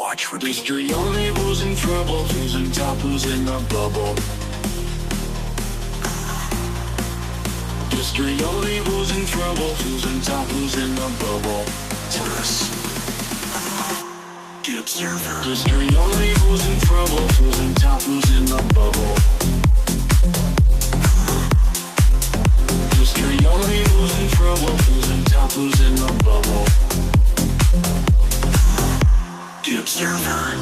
watch with history only, who's in trouble, who's in top, who's in the bubble. History only, who's in trouble, who's in top, who's in the bubble. Tourists. The Observer. History only, who's in trouble, who's in top, who's in the bubble. History only, who's in trouble, who's in top, who's in the bubble. The Observer.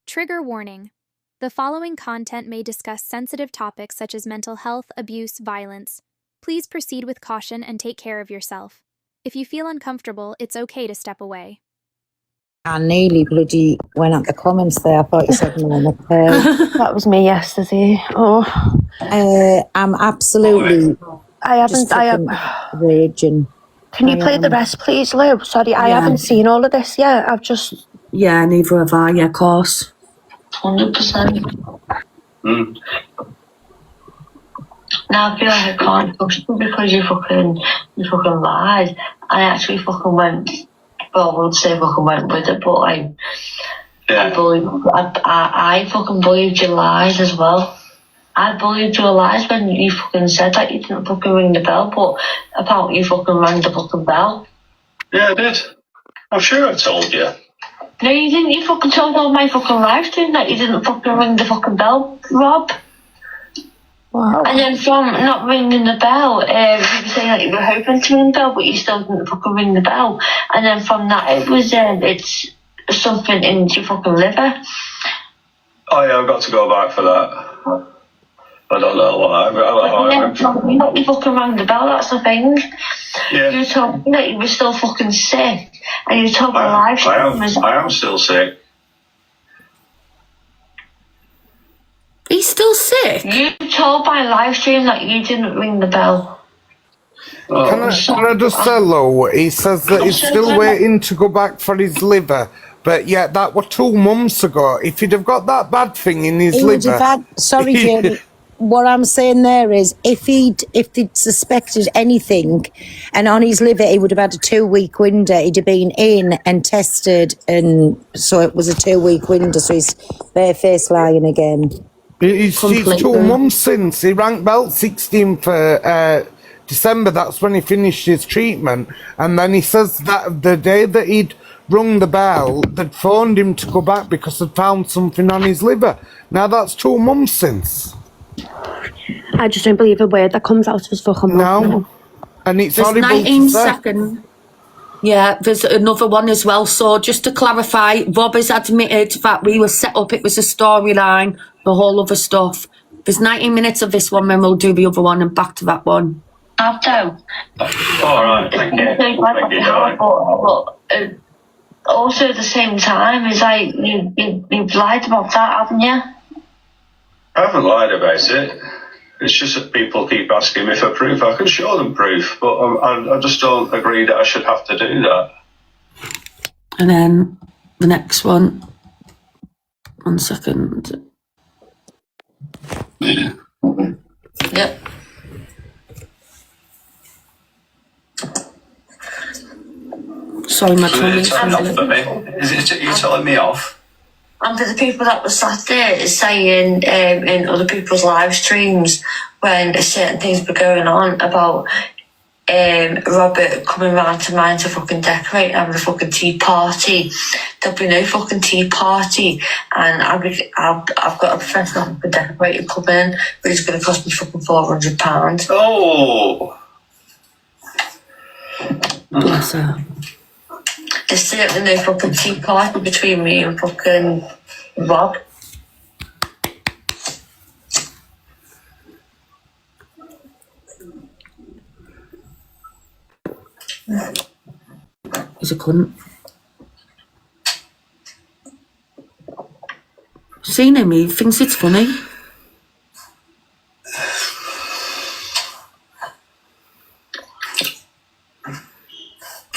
Trigger warning. The following content may discuss sensitive topics such as mental health, abuse, violence. Please proceed with caution and take care of yourself. If you feel uncomfortable, it's okay to step away. I nearly bloody went at the comments there. I thought you said Monica. That was me yesterday. I'm absolutely I am raging. Can you play the rest, please, Lou? Sorry, I haven't seen all of this yet. I've just... Yeah, neither have I, yeah, of course. 100%. Now I feel like I can't trust you because you fucking lied. I actually fucking went, well, I would say fucking went with it, but I fucking believed your lies as well. I believed your lies when you fucking said that you didn't fucking ring the bell, but apparently you fucking rang the fucking bell. Yeah, I did. I'm sure I told you. No, you didn't. You fucking told on my fucking live stream that you didn't fucking ring the fucking bell, Rob. Wow. And then from not ringing the bell, you were saying that you were hoping to ring the bell, but you still didn't fucking ring the bell. And then from that, it was it's something in your fucking liver. Oh yeah, I've got to go back for that. I don't know what You fucking rang the bell, that's the thing. Yeah. You told me that you were still fucking sick, and you told my live stream I am still sick. He's still sick? You told my live stream that you didn't ring the bell. Oh. Can I just say, Lou, he says that he's still waiting to go back for his liver. But yeah, that was 2 months ago. If he'd have got that bad thing in his liver... Sorry, Jamie. What I'm saying there is, if they'd suspected anything, and on his liver he would have had a 2-week window. He'd have been in and tested, and so it was a 2-week window. So he's barefaced lying again. It's 2 months since he rang bell 16th December. That's when he finished his treatment, and then he says that the day that he'd rung the bell, they'd phoned him to go back because they'd found something on his liver. Now that's 2 months since. I just don't believe a word that comes out of his fucking mouth. No. And it's There's horrible 19 to say. seconds. Yeah, there's another one as well. So just to clarify, Rob has admitted that we were set up, it was a storyline, the whole other stuff. There's 19 minutes of this one, then we'll do the other one and back to that one. After. All right, thank you. But also at the same time, it's like you've lied about that, haven't you? I haven't lied about it. It's just that people keep asking me for proof. I can show them proof, but I just don't agree that I should have to do that. And then the next one. 1 second. Yep. Sorry, my tongue is Turn off for me. Is it you telling me off? And for the people that were sat there saying in other people's live streams when certain things were going on about Robert coming round to mine to fucking decorate and having a fucking tea party. There'll be no fucking tea party, and I've got a professional fucking decorator coming, but it's going to cost me fucking £400. Oh. Bless her. There's certainly no fucking tea party between me and fucking Rob. He's a cunt. Seen him, he thinks it's funny.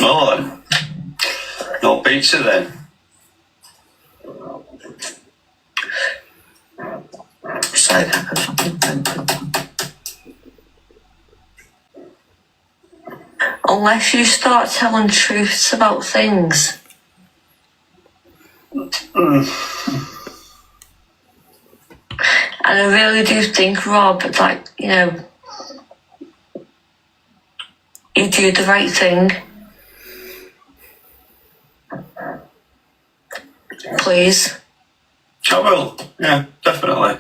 Well then, no pizza then. So I can fucking think. Unless you start telling truths about things. And I really do think, Rob, like, you know, you do the right thing. Please. I will. Yeah, definitely.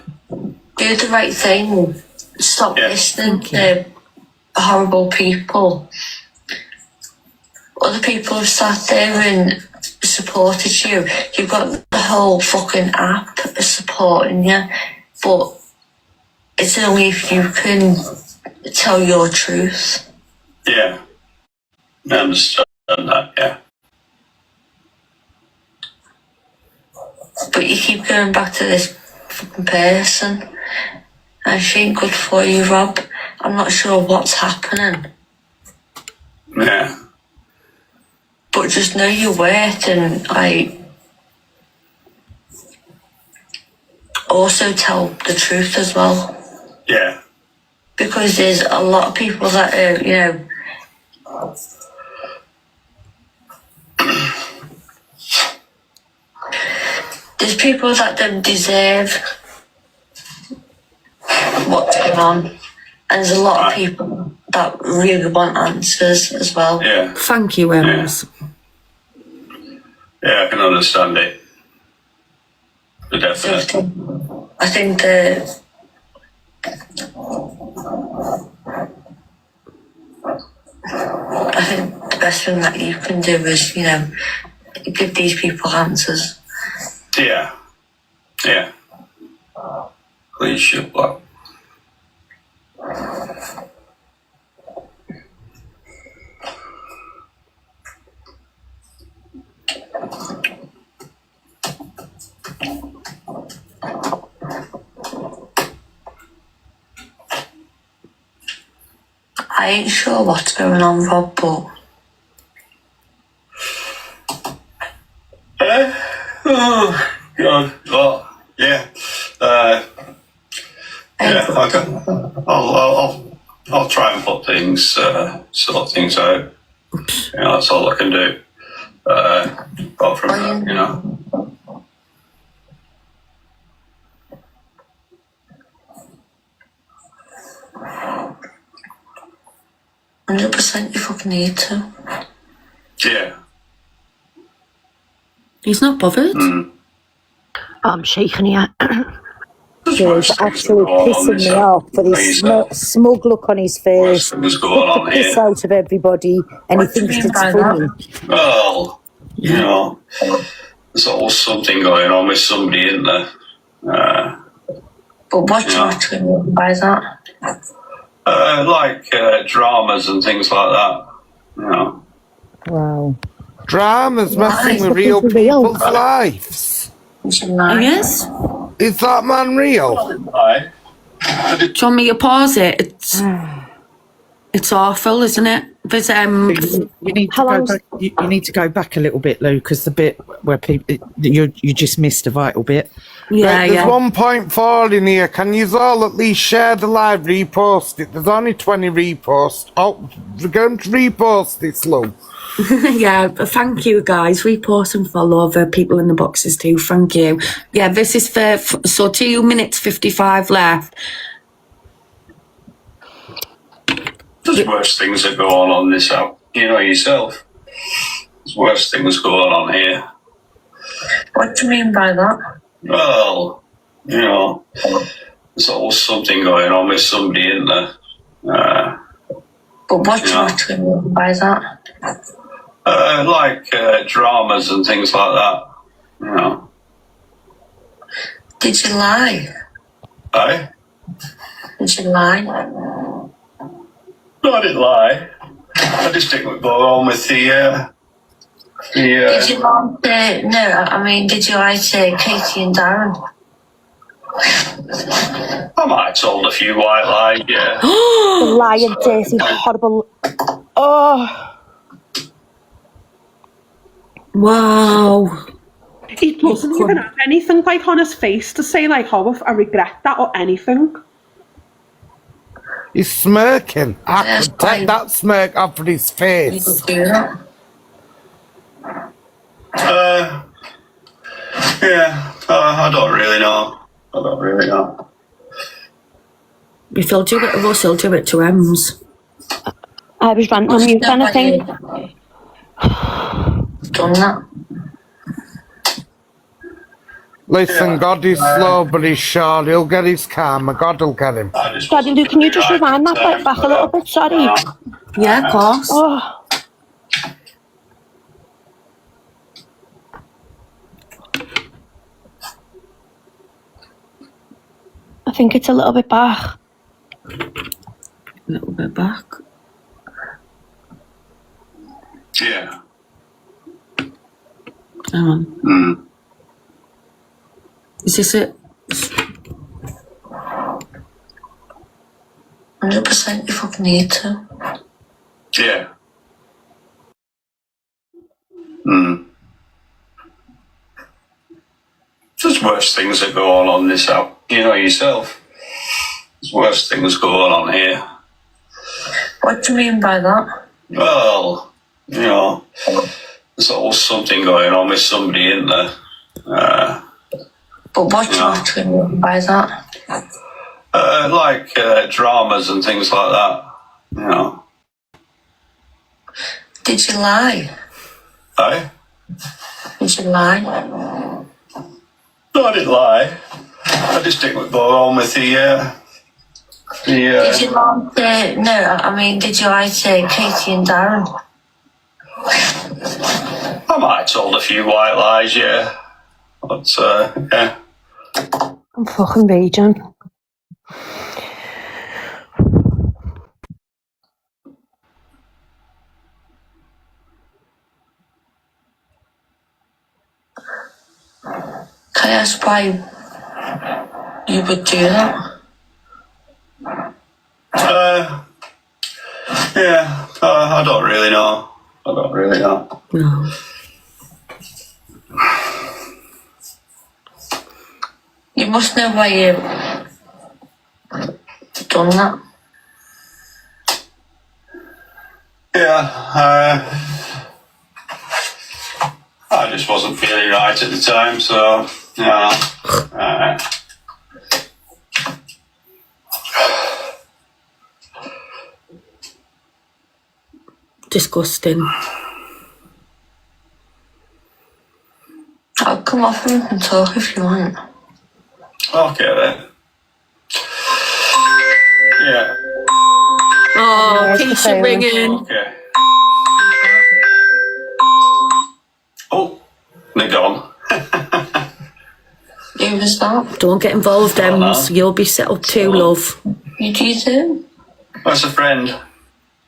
Do the right thing. Stop listening to horrible people. Other people have sat there and supported you. You've got the whole fucking app supporting you, but it's only if you can tell your truth. Yeah. I understand that, yeah. But you keep going back to this fucking person, and she ain't good for you, Rob. I'm not sure what's happening, Yeah. but just know your worth, and also tell the truth as well. Yeah. Because there's a lot of people that are, you know, there's people that don't deserve what's going on, and there's a lot of people that really want answers as well. Yeah. Thank you, Ems. Yeah, I can understand it. So Definitely. I think the best thing that you can do is, you know, give these people answers. Yeah. Yeah. Please should block. I ain't sure what's going on, Rob, but Oh God. Well, yeah. Yeah. I'll try and put things, sort things out. You know, that's all I can do. Apart from that, you know. 100% you fucking need to. Yeah. He's not bothered. I'm shaking here. He's actually pissing me off with his smug look on his face. What's going Took on the piss here? out of everybody, and he What do you thinks mean it's by funny. Well, you know, there's always something going on with somebody, isn't there? But what do you Yeah. actually mean by that? Like dramas and things like that. You know. Wow. Dramas messing with real people's lives. Yes? Is that man real? Aye. Do you want me to pause it? It's awful, isn't it? There's You need to go back. You need to go back a little bit, Lou, because the bit where people you just missed a vital bit. yeah, There's yeah. 1.4 in here. Can you all at least share the live, repost it? There's only 20 reposts. Oh, we're going to repost this, Lou. Yeah, thank you guys. Repost and follow other people in the boxes too. Thank you. Yeah, this is so 2 minutes 55 left. There's worse things that go on this app. You know yourself. There's worse things going on here. What do you mean by that? Well, you know, there's always something going on with somebody, isn't there? But what do you Yeah. actually mean by that? Like dramas and things like that. You know. Did you lie? Aye? Did you lie? No, I didn't lie. I just didn't go on with the Did you lie to, no, I mean, did you lie to Katie and Darren? I might have told a few white lies, yeah. Lying, dirty, horrible. Oh, Wow. He doesn't even have anything like on his face to say like, "Oh, I regret that" or anything. He's smirking. I could take that smirk off of his You face. could do that. Yeah, I don't really know. I don't really know. If he'll do it to us, he'll do it to Ems. I was ranting on you kind of thing. Done that. Listen, God is slow, but he's sure. He'll get his karma. God will get him. Daddy Lou, can you just rewind that bit back a little bit? Sorry. Yeah, of course. Oh, I think it's a little bit back. A little bit back. Yeah. Hang on. Mm. Is this it? 100% you fucking need to. Yeah. Mm. There's worse things that go on this app. You know yourself. There's worse things going on here. What do you mean by that? Well, you know, there's always something going on with somebody, isn't there? But what do you actually mean by that? Like dramas and things like that. You know. Did you lie? Aye? Did you lie? No, I didn't lie. I just didn't go on with the Did you lie to, no, I mean, did you lie to Katie and Darren? I might have told a few white lies, yeah. But, yeah. I'm fucking raging. Can I ask why you would do that? Yeah, I don't really know. I don't really know. No. You must know why you done that. Yeah, I just wasn't feeling right at the time, so, yeah. Disgusting. I'll come off and we can talk if you want. Okay then. Yeah. Oh, Keisha ringing. Okay. Oh, they're gone. Who was that? Don't get involved, Ems. You'll be set up too, love. You do too? That's a friend.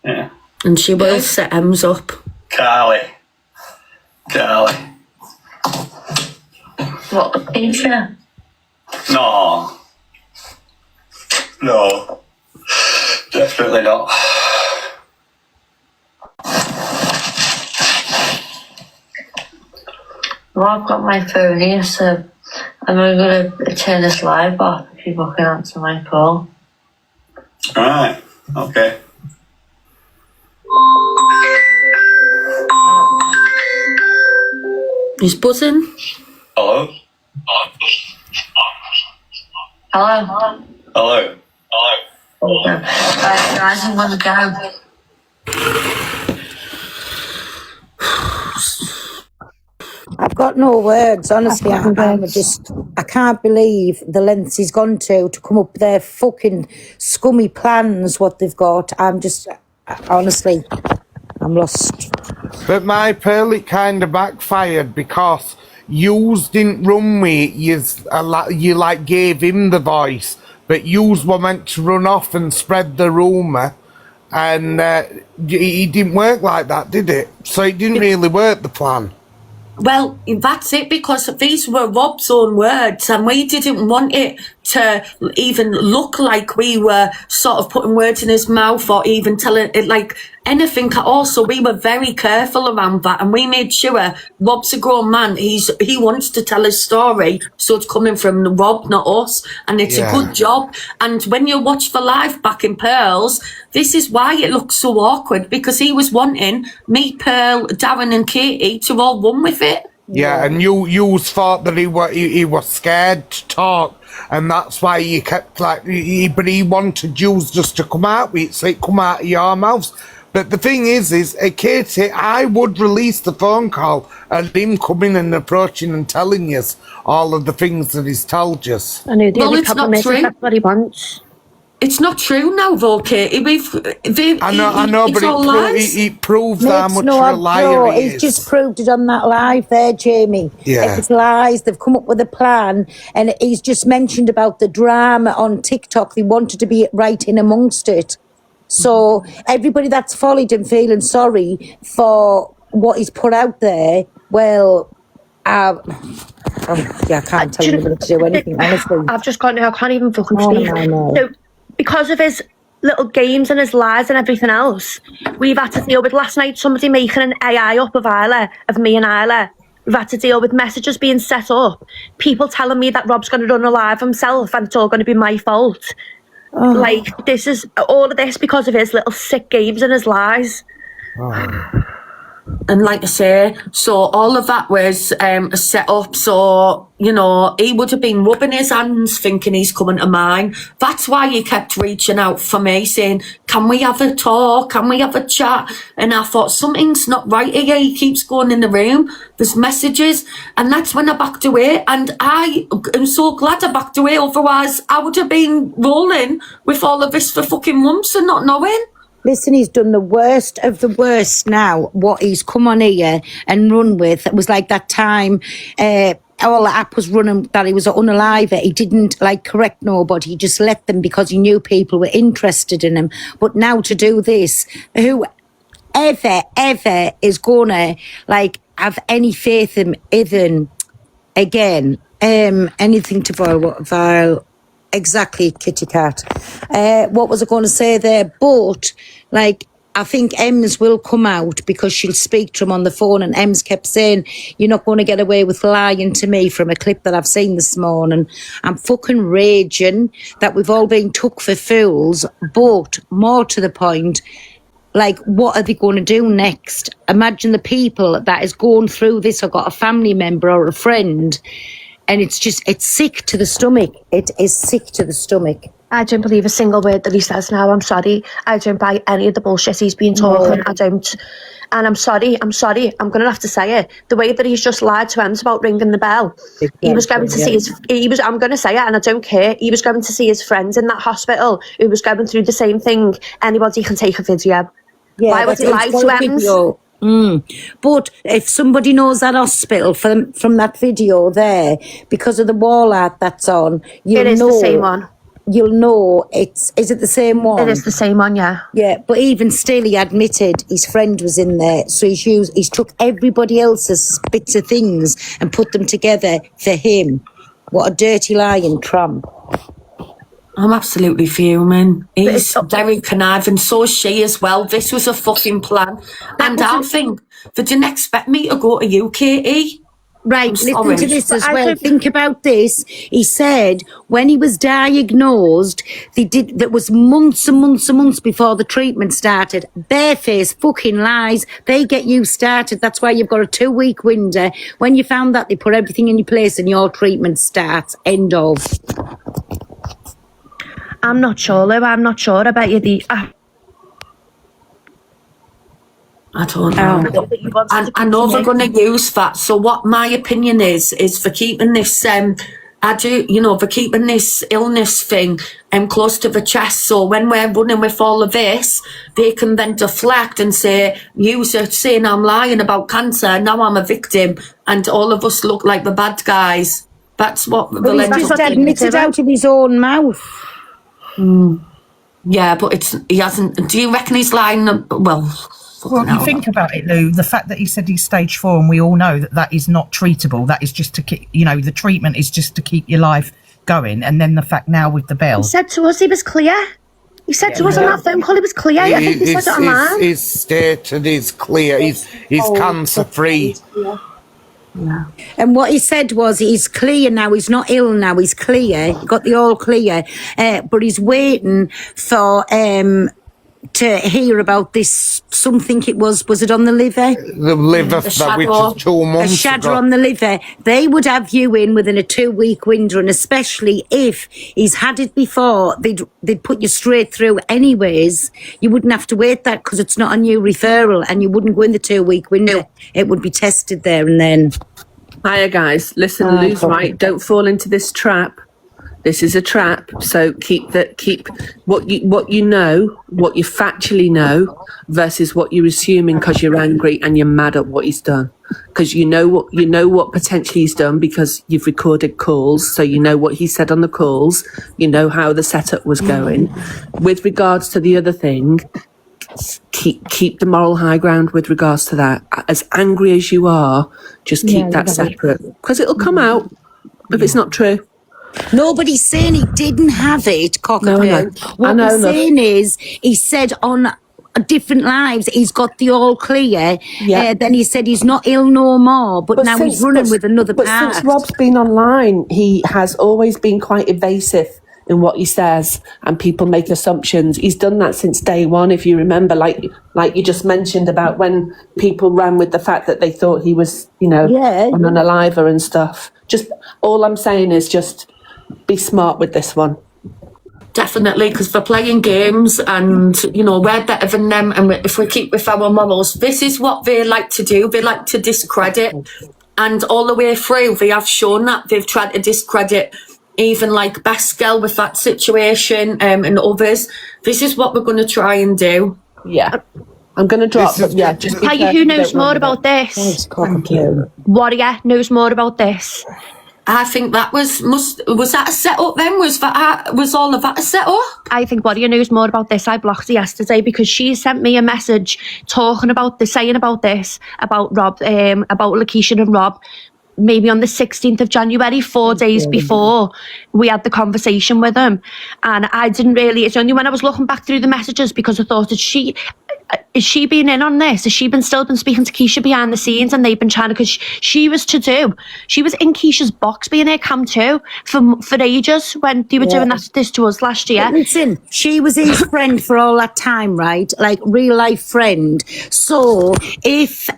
Yeah. And she will set Ems up. Carly. What, the picture? No. No. Definitely not. Well, I've got my phone here, so I'm going to turn this live off if people can answer my call. Alright. Okay. He's buzzing. Hello? Hello? Hello? Right, guys, I'm going to go. I've got no words, honestly. I can't believe the lengths he's gone to come up with their fucking scummy plans, what they've got. Honestly, I'm lost. But my pearl, it kind of backfired because yous didn't run with you like gave him the voice, but yous were meant to run off and spread the rumour, and it didn't work like that, did it? So it didn't really work, the plan. Well, that's it, because these were Rob's own words and we didn't want it to even look like we were sort of putting words in his mouth or even telling it like anything at all. So we were very careful around that, and we made sure Rob's a grown man. He wants to tell his story, so it's coming from Rob, not us, and it's a good job. And when you watch the live back in Pearls, this is why it looks so awkward, because he was wanting me, Pearl, Darren and Katie to all run with it. Yeah, and you thought that he was scared to talk, and that's why you kept but he wanted you just to come out with it, so it come out of your mouths. But the thing is Katie, I would release the phone call and him coming and approaching and telling us all of the things that he's told us. I know the Well, only it's problem not is true. that's what he wants. It's not true now, though, Katie. I know, it's but all lies. it proves how Makes much no of a odds, liar no, he he's is. just proved it on that live there, Jamie. Yeah. It's lies. They've come up with a plan, and he's just mentioned about the drama on TikTok. They wanted to be right in amongst it. So everybody that's followed him feeling sorry for what he's put out there, well, I can't tell anybody to do anything, honestly. I've just got I can't even fucking Oh, speak. no. So, because of his little games and his lies and everything else, we've had to deal with last night somebody making an AI up of Isla, of me and Isla. We've had to deal with messages being set up, people telling me that Rob's going to run a live himself and it's all going to be my fault. Like, this is all of this because of his little sick games and his lies. And like I say, so all of that was set up. So, you know, he would have been rubbing his hands thinking he's coming to mine. That's why he kept reaching out for me saying, can we have a talk? Can we have a chat? And I thought, something's not right here. He keeps going in the room. There's messages. And that's when I backed away. And I am so glad I backed away. Otherwise, I would have been rolling with all of this for fucking months and not knowing. Listen, he's done the worst of the worst now, what he's come on here and run with. It was like that time all the app was running that he was unalive. He didn't correct nobody. He just let them because he knew people were interested in him. But now to do this, who ever is gonna have any faith in even again, anything to vile. Exactly, Kitty Cat. What was I going to say there? But, I think Ems will come out because she'll speak to him on the phone, and Ems kept saying, you're not going to get away with lying to me, from a clip that I've seen this morning. I'm fucking raging that we've all been took for fools, but more to the point, what are they going to do next? Imagine the people that is going through this or got a family member or a friend. And it's sick to the stomach. It is sick to the stomach. I don't believe a single word that he says now. I'm sorry. I don't buy any of the bullshit he's been talking. No. I don't. And I'm sorry. I'm going to have to say it. The way that he's just lied to Ems about ringing the bell. He was going to see I'm going to say it, and I don't care. He was going to see his friends in that hospital who was going through the same thing. Anybody can take a video. Yeah, why would he lie to Ems? But if somebody knows that hospital from that video there, because of the wall art that's on, it is the same one. You'll know is it the same one? It is the same one, yeah. Yeah, but even still, he admitted his friend was in there, so he's took everybody else's bits of things and put them together for him. What a dirty lying tramp. I'm absolutely fuming. He's very conniving, so is she as well. This was a fucking plan. And I think they didn't expect me to go to you, Katie. Right, listen to this as well. Think about this. He said when he was diagnosed, that was months and months and months before the treatment started. Barefaced fucking lies. They get you started. That's why you've got a 2-week window. When you found that, they put everything in your place and your treatment starts. End of. I'm not sure, Lou. I'm not sure about you. I don't know. I know they're going to use that. So what my opinion is for keeping this, for keeping this illness thing close to the chest. So when we're running with all of this, they can then deflect and say, use it, saying I'm lying about cancer, now I'm a victim, and all of us look like the bad guys. That's what But he's just admitted out of his own mouth. Yeah, but he hasn't. Do you reckon he's lying? Well, you think about it, Lou. The fact that he said he's stage 4, and we all know that is not treatable. That is just to keep, the treatment is just to keep your life going, and then the fact now with the bill. He said to us he was clear. He said to us on that phone call he was clear. I think he said it online. His stated is clear. He's cancer free. And what he said was he's clear now. He's not ill now. He's clear. He got the all clear, but he's waiting for to hear about this. Something it was it on the liver? The liver, which is 2 months A shadow ago. on the liver. They would have you in within a 2-week window, and especially if he's had it before, they'd put you straight through anyways. You wouldn't have to wait that because it's not a new referral, and you wouldn't go in the 2-week window. It would be tested there and then. Hiya guys, listen, Lou's right. Don't fall into this trap. This is a trap. So keep what you know, what you factually know, versus what you're assuming because you're angry and you're mad at what he's done. Because you know what potentially he's done because you've recorded calls, so you know what he said on the calls. You know how the setup was going. With regards to the other thing, keep the moral high ground with regards to that. As angry as you are, just keep that separate because it'll come out if it's not true. Nobody's saying he didn't have it, cockapoo. No, What we're saying is he said on different lives he's got the all clear. Then he said he's not ill no more, but now he's running with another part. But since Rob's been online, he has always been quite evasive in what he says, and people make assumptions. He's done that since day one, if you remember, like you just mentioned about when people ran with the fact that they thought he was, on an aliver and stuff. Just all I'm saying is just be smart with this one. Definitely, because they're playing games and, we're better than them. And if we keep with our morals, this is what they like to do. They like to discredit. And all the way through, they have shown that they've tried to discredit even like Best Girl with that situation and others. This is what we're going to try and do. Yeah. I'm going to drop, but yeah. Just Who knows more about this? Warrior knows more about this. I think that was that a set-up then? Was all of that a set-up? I think Warrior knows more about this. I blocked her yesterday because she sent me a message saying about this, about Rob, about Lakeisha and Rob, maybe on the 16th of January, 4 days before we had the conversation with him. And I didn't really, it's only when I was looking back through the messages because I thought, is she been in on this? Has she still been speaking to Keisha behind the scenes, and they've been trying to, because she was in Keisha's box being her cam too for ages when they were doing this to us last year. But listen, she was his friend for all that time, right? Like real life friend. So if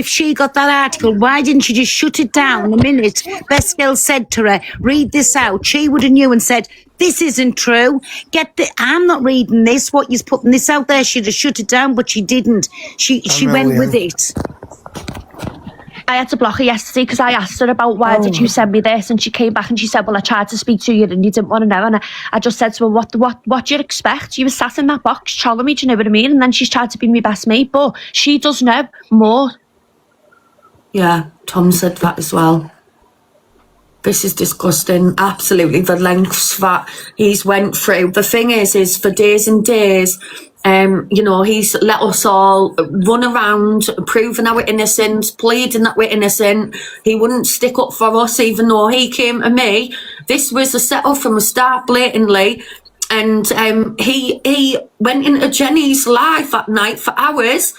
she got that article, why didn't she just shut it down the minute Best Girl said to her, read this out? She would have knew and said, this isn't true. I'm not reading this. What you're putting this out there, she'd have shut it down, but she didn't. She went with it. I had to block her yesterday because I asked her about why did you send me this, and she came back and she said, well, I tried to speak to you and you didn't want to know. And I just said to her, what do you expect? You were sat in that box trolling me, do you know what I mean? And then she's tried to be my best mate, but she does know more. Yeah, Tom said that as well. This is disgusting. Absolutely, the lengths that he's went through. The thing is for days and days, he's let us all run around proving our innocence, pleading that we're innocent. He wouldn't stick up for us, even though he came to me. This was a set-up from the start, blatantly. And he went into Jenny's life at night for hours.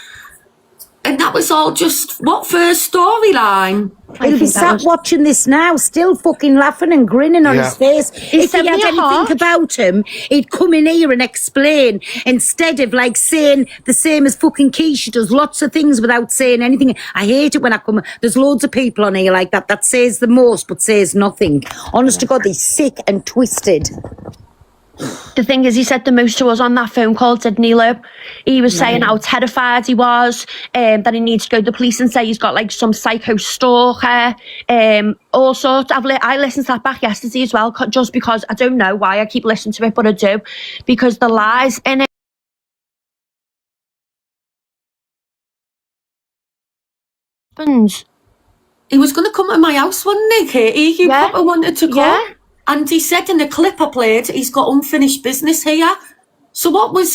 And that was all just, what first storyline? He'll be sat watching this now, still fucking laughing and grinning on his face. If he had anything about him, he'd come in here and explain, instead of like saying the same as fucking Keisha does, lots of things without saying anything. I hate it when I come, there's loads of people on here like that says the most but says nothing. Honest to God, he's sick and twisted. The thing is, he said the most to us on that phone call, didn't he, Lou? He was saying how terrified he was, that he needs to go to the police and say he's got like some psycho stalker, all sorts. I listened to that back yesterday as well, just because I don't know why I keep listening to it, but I do, because the lies in it. He was going to come to my house, wasn't he, Katie? You probably wanted to come. Yeah. And he said in the clip I played, he's got unfinished business here. So what were,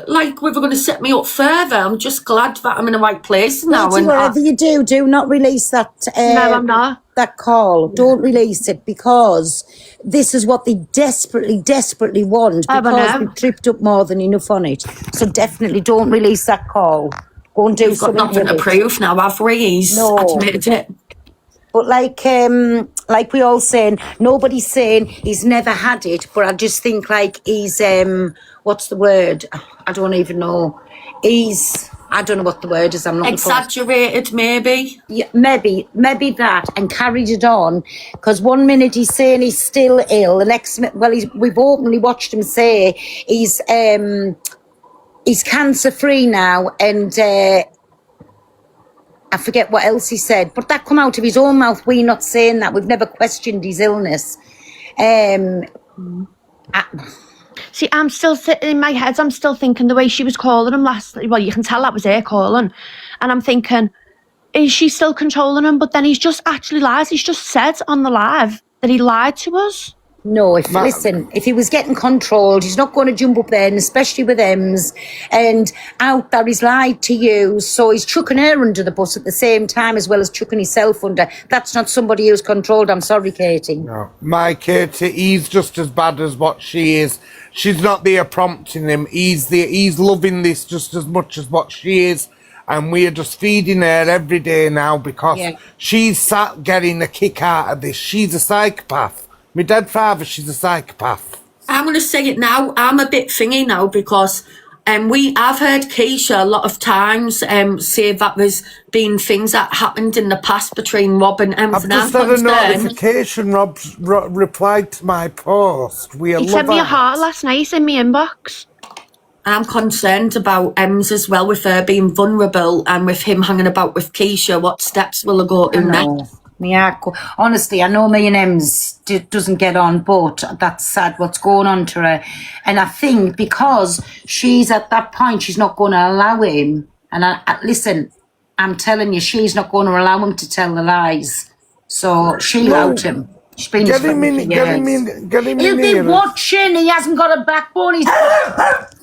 like, we were going to set me up further. I'm just glad that I'm in the right place now. Katie, whatever you do not release that. No, I'm not. That call. Don't release it, because this is what they desperately want, because we've tripped up more than enough on it. So definitely don't release that call. Go and do We've got something nothing to with it. prove now, have we? He's admitted it. But like we all saying, nobody's saying he's never had it, but I just think like he's what's the word? I don't even know. I don't know what the word is. I'm not exaggerated, maybe. Yeah, maybe that, and carried it on. Because one minute he's saying he's still ill, the next minute, we've openly watched him say he's cancer free now, and I forget what else he said, but that come out of his own mouth. We're not saying that. We've never questioned his illness. See, I'm still sitting in my head. I'm still thinking the way she was calling him last. Well, you can tell that was her calling, and I'm thinking, is she still controlling him? But then he's just actually lies. He's just said on the live that he lied to us. No, if he was getting controlled, he's not going to jump up there, and especially with Ems, and out there he's lied to you, so he's chucking her under the bus at the same time as well as chucking himself under. That's not somebody who's controlled. I'm sorry, Katie. No, my Katie, he's just as bad as what she is. She's not there prompting him. He's loving this just as much as what she is. And we're just feeding her every day now, because she's sat getting a kick out of this. She's a psychopath. My dead father, she's a psychopath. I'm going to say it now. I'm a bit thingy now, because I've heard Keisha a lot of times say that there's been things that happened in the past between Rob and Ems. I've just had a notification. Rob replied to my post. He sent me a heart last night in my inbox. I'm concerned about Ems as well, with her being vulnerable and with him hanging about with Keisha. What steps will I go to next? Honestly, I know me and Ems doesn't get on, but that's sad what's going on to her. And I think because she's at that point, she's not going to allow him. And listen, I'm telling you, she's not going to allow him to tell the lies. So she'll out him. She's been get him in He'll be watching. He hasn't got a backbone. He's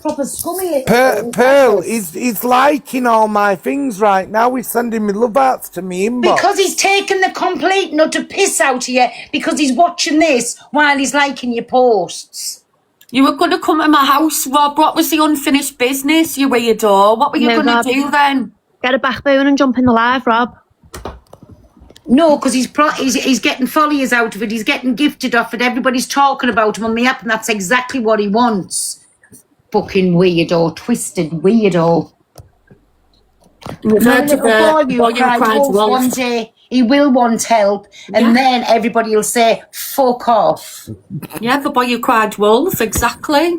proper scummy. Pearl, he's liking all my things right now. He's sending me love hearts to me inbox. Because he's taken the complete nut of piss out of you, because he's watching this while he's liking your posts. You were going to come to my house, Rob. What was the unfinished business, you weirdo? What were you going to do then? Get a backbone and jump in the live, Rob. No, because he's getting followers out of it. He's getting gifted off it. Everybody's talking about him on the app, and that's exactly what he wants. Fucking weirdo, twisted weirdo. One day he will want help, and then everybody will say, fuck off. Yeah, the boy who cried wolf, exactly.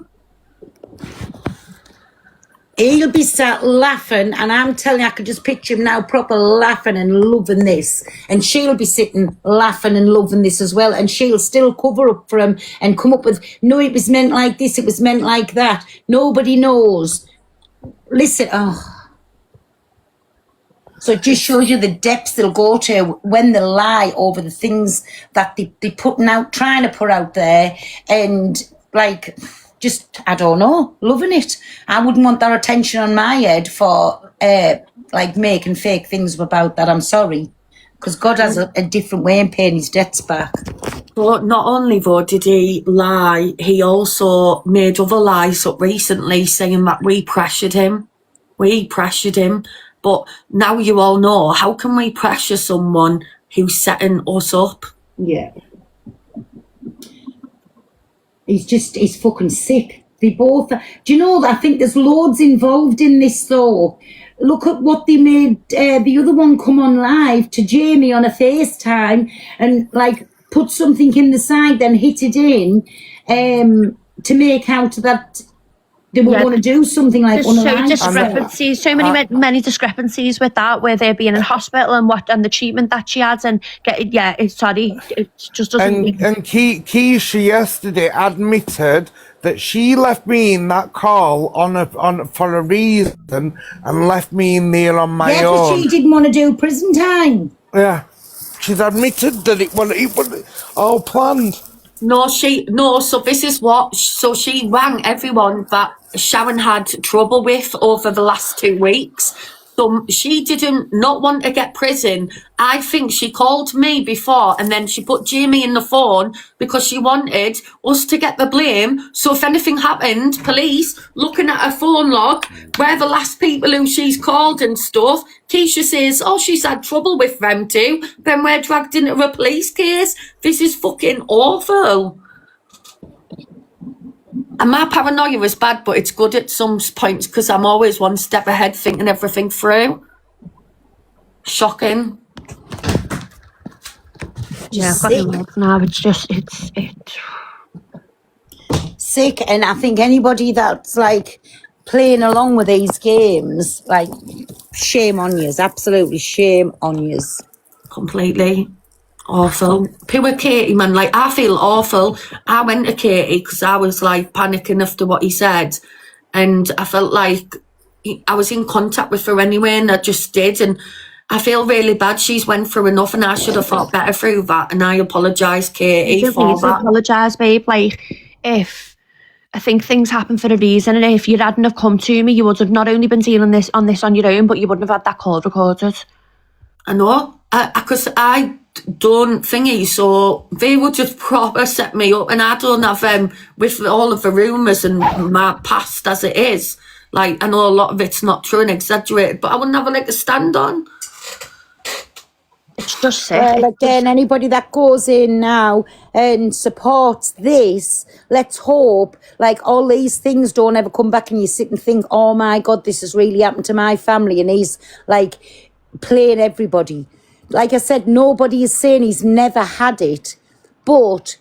He'll be sat laughing, and I'm telling you, I could just picture him now proper laughing and loving this. And she'll be sitting laughing and loving this as well. And she'll still cover up for him and come up with, no, it was meant like this, it was meant like that. Nobody knows. Listen, So it just shows you the depths they'll go to when they lie over the things that they're putting out, trying to put out there. And like... just, I don't know, loving it. I wouldn't want that attention on my head for, like, making fake things about that. I'm sorry. Because God has a different way in paying his debts back. But not only, though, did he lie, he also made other lies up recently, saying that we pressured him. We pressured him. But now you all know, how can we pressure someone who's setting us up? Yeah. He's fucking sick. They both, do you know, I think there's loads involved in this though. Look at what they made the other one come on live to Jamie on a FaceTime and like put something in the side, then hit it in to make out that they were going to do something like discrepancies, so many discrepancies with that, where they're being in hospital and the treatment that she had, and it just doesn't. And Keisha yesterday admitted that she left me in that call for a reason and left me in there on my own. But she didn't want to do prison time. Yeah, she's admitted that it was all planned. No, so this is what, so she rang everyone that Sharon had trouble with over the last 2 weeks. So she didn't not want to get prison. I think she called me before and then she put Jamie in the phone because she wanted us to get the blame. So if anything happened, police looking at her phone log, where the last people who she's called and stuff, Keisha says, oh, she's had trouble with them too. Then we're dragged into a police case. This is fucking awful. And my paranoia is bad, but it's good at some points because I'm always one step ahead thinking everything through. Shocking. Yeah, I've got to look now. It's just, it's sick. And I think anybody that's like playing along with these games, like, shame on yous. Absolutely shame on yous. Completely. Awful. Poor Katie, man. Like, I feel awful. I went to Katie because I was like panicking after what he said, and I felt like I was in contact with her anyway, and I just did. And I feel really bad. She's went through enough, and I should have thought better through that. And I apologise, Katie, for that. Apologise, babe. Like, if I think things happen for a reason, and if you hadn't have come to me, you would have not only been dealing on your own, but you wouldn't have had that call recorded. I know, because I don't thingy, so they would just proper set me up, and I don't have with all of the rumours and my past as it is. Like, I know a lot of it's not true and exaggerated, but I wouldn't have a leg to stand on. It's just sick. Well, again, anybody that goes in now and supports this, let's hope, like, all these things don't ever come back and you sit and think, oh my God, this has really happened to my family, and he's like playing everybody. Like I said, nobody is saying he's never had it, but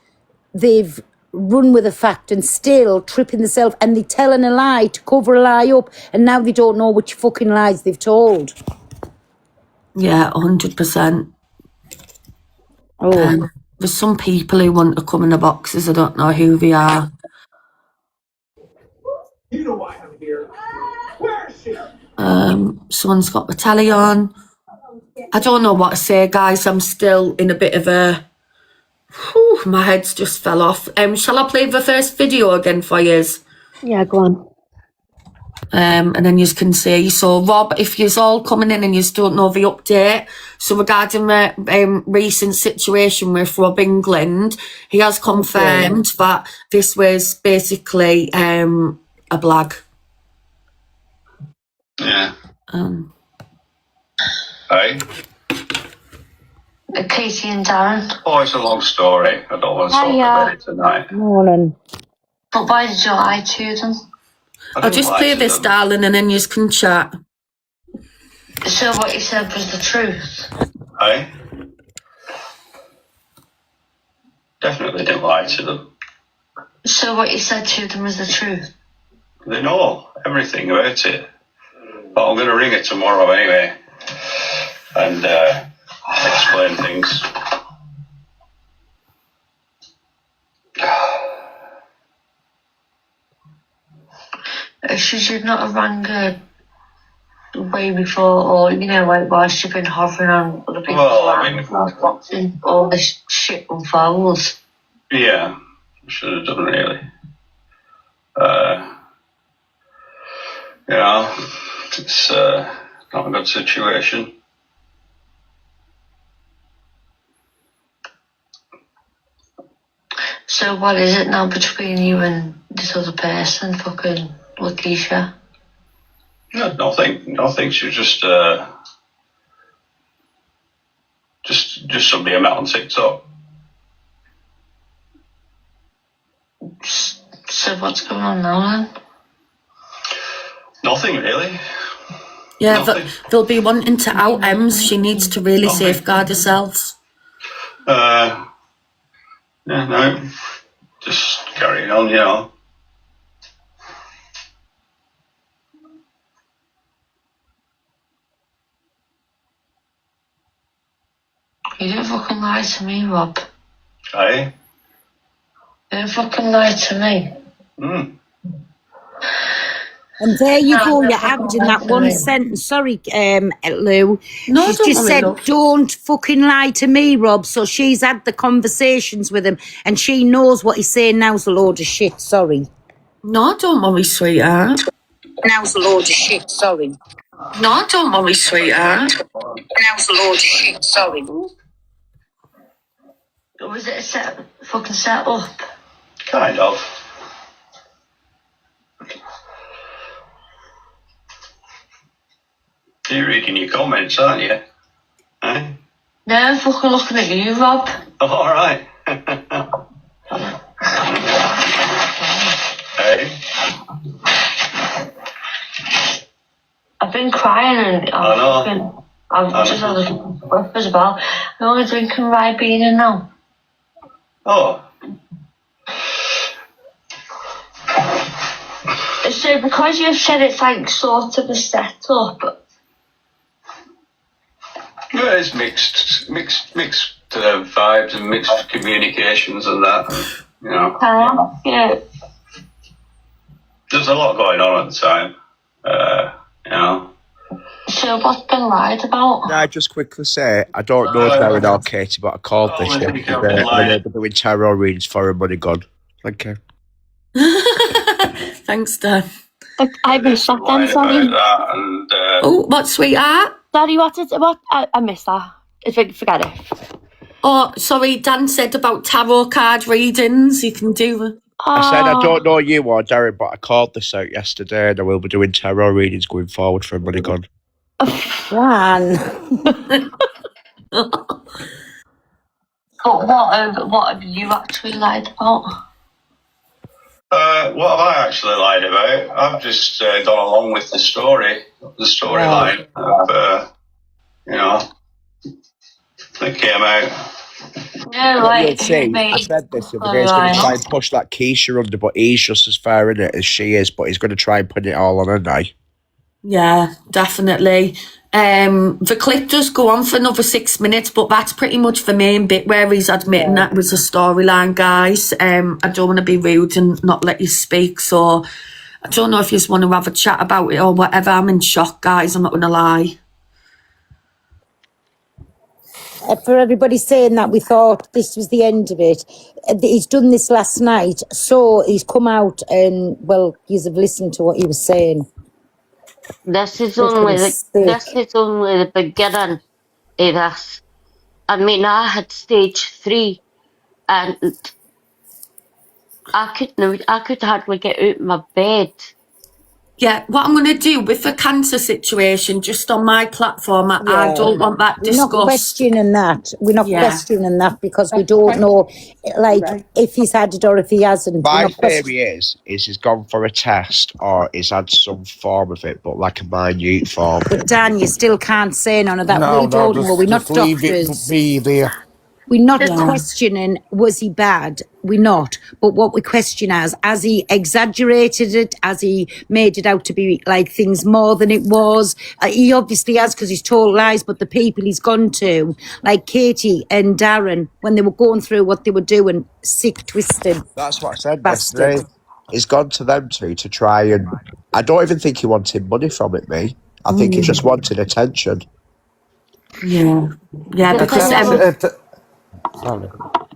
they've run with the fact and still tripping themselves, and they're telling a lie to cover a lie up, and now they don't know which fucking lies they've told. Yeah, 100%. Oh. There's some people who want to come in the boxes. I don't know who they are. You know why I'm here. Where is she? Someone's got the telly on. I don't know what to say, guys. I'm still in a bit of a... Whew, my head's just fell off. Shall I play the first video again for yous? Yeah, go on. And then you can see. So, Rob, if you're all coming in and you don't know the update, so regarding the recent situation with Rob England, he has confirmed that this was basically a blag. Yeah. Hey? Katie and Darren. Oh, it's a long story. I don't want to talk about it tonight. Morning. But why did you lie to them? I'll just play this, darling, and then you can chat. So what you said was the truth? Hey? Definitely didn't lie to them. So what you said to them was the truth? They know everything about it. But I'm going to ring it tomorrow anyway and explain things. Should you not have rang her way before, or, you know, like, whilst you've been hovering on other people's lives, watching all this shit unfolds? Yeah, should have done, really. You know, it's not a good situation. So what is it now between you and this other person, fucking Lakeisha? No, nothing. She's just somebody I met on TikTok. So what's going on now then? Nothing really. Yeah, they'll be wanting to out Ems. She needs to really safeguard herself. Yeah, no, just carry on, you know. You didn't fucking lie to me, Rob. Hey? You didn't fucking lie to me. And there you go, you added in that one sentence. Sorry, Lou. No, She's don't just worry, said, love. don't fucking lie to me, Rob. So she's had the conversations with him and she knows what he's saying now's a load of shit. Sorry. No, don't worry, sweetheart. Now's a load of shit. Sorry. No, don't worry, sweetheart. Now's a load of shit. Sorry. Was it a fucking set up? Kind of. You're reading your comments, aren't you? Eh? No, I'm fucking looking at you, Rob. Oh, all right. Hey, I've been crying and I know. I've just had a whiff as well. I'm only drinking Ribena now. Oh, So because you've said it's like sort of a setup, yeah, it's mixed vibes and mixed communications and that. You know, yeah. there's a lot going on at the time. You know. So what's been lied about? Can I just quickly say, I don't know Darren or Katie, but I called this yesterday. They're doing tarot readings for her money gone. Thank you. Thanks, Dan. I missed that then, sorry. Oh, what, sweetheart? Sorry, what? I missed that. Forget it. Oh, sorry, Dan said about tarot card readings. You can do them. I said I don't know you or Darren, but I called this out yesterday and I will be doing tarot readings going forward for money gone. Ran. But what have you actually lied about? What have I actually lied about? I've just gone along with the storyline. You know, that came out. No, like, See, I said this the other day. He's going to try and push that Keisha under, but he's just as far in it as she is. But he's going to try and put it all on her now. Yeah, definitely. The clip does go on for another 6 minutes, but that's pretty much the main bit where he's admitting that was a storyline, guys. I don't want to be rude and not let you speak, so I don't know if you just want to have a chat about it or whatever. I'm in shock, guys. I'm not going to lie. For everybody saying that we thought this was the end of it, he's done this last night, so he's come out and, well, you've listened to what he was saying. This is only the beginning of this. I mean, I had stage 3 and I could hardly get out of my bed. Yeah, what I'm going to do with the cancer situation, just on my platform, I don't want that discussed. We're not questioning that. We're not questioning that because we don't know, like, if he's had it or if he hasn't. My theory is he's gone for a test or he's had some form of it, but like a minute form. But Dan, you still can't say none of that. We don't know. We're not doctors. We're not questioning, was he bad? We're not. But what we question has he exaggerated it? Has he made it out to be like things more than it was? He obviously has because he's told lies, but the people he's gone to, like Katie and Darren, when they were going through what they were doing, sick, twisted. That's what I said yesterday. He's gone to them two to try and... I don't even think he wanted money from it, me. I think he just wanted attention. Yeah. Yeah, because...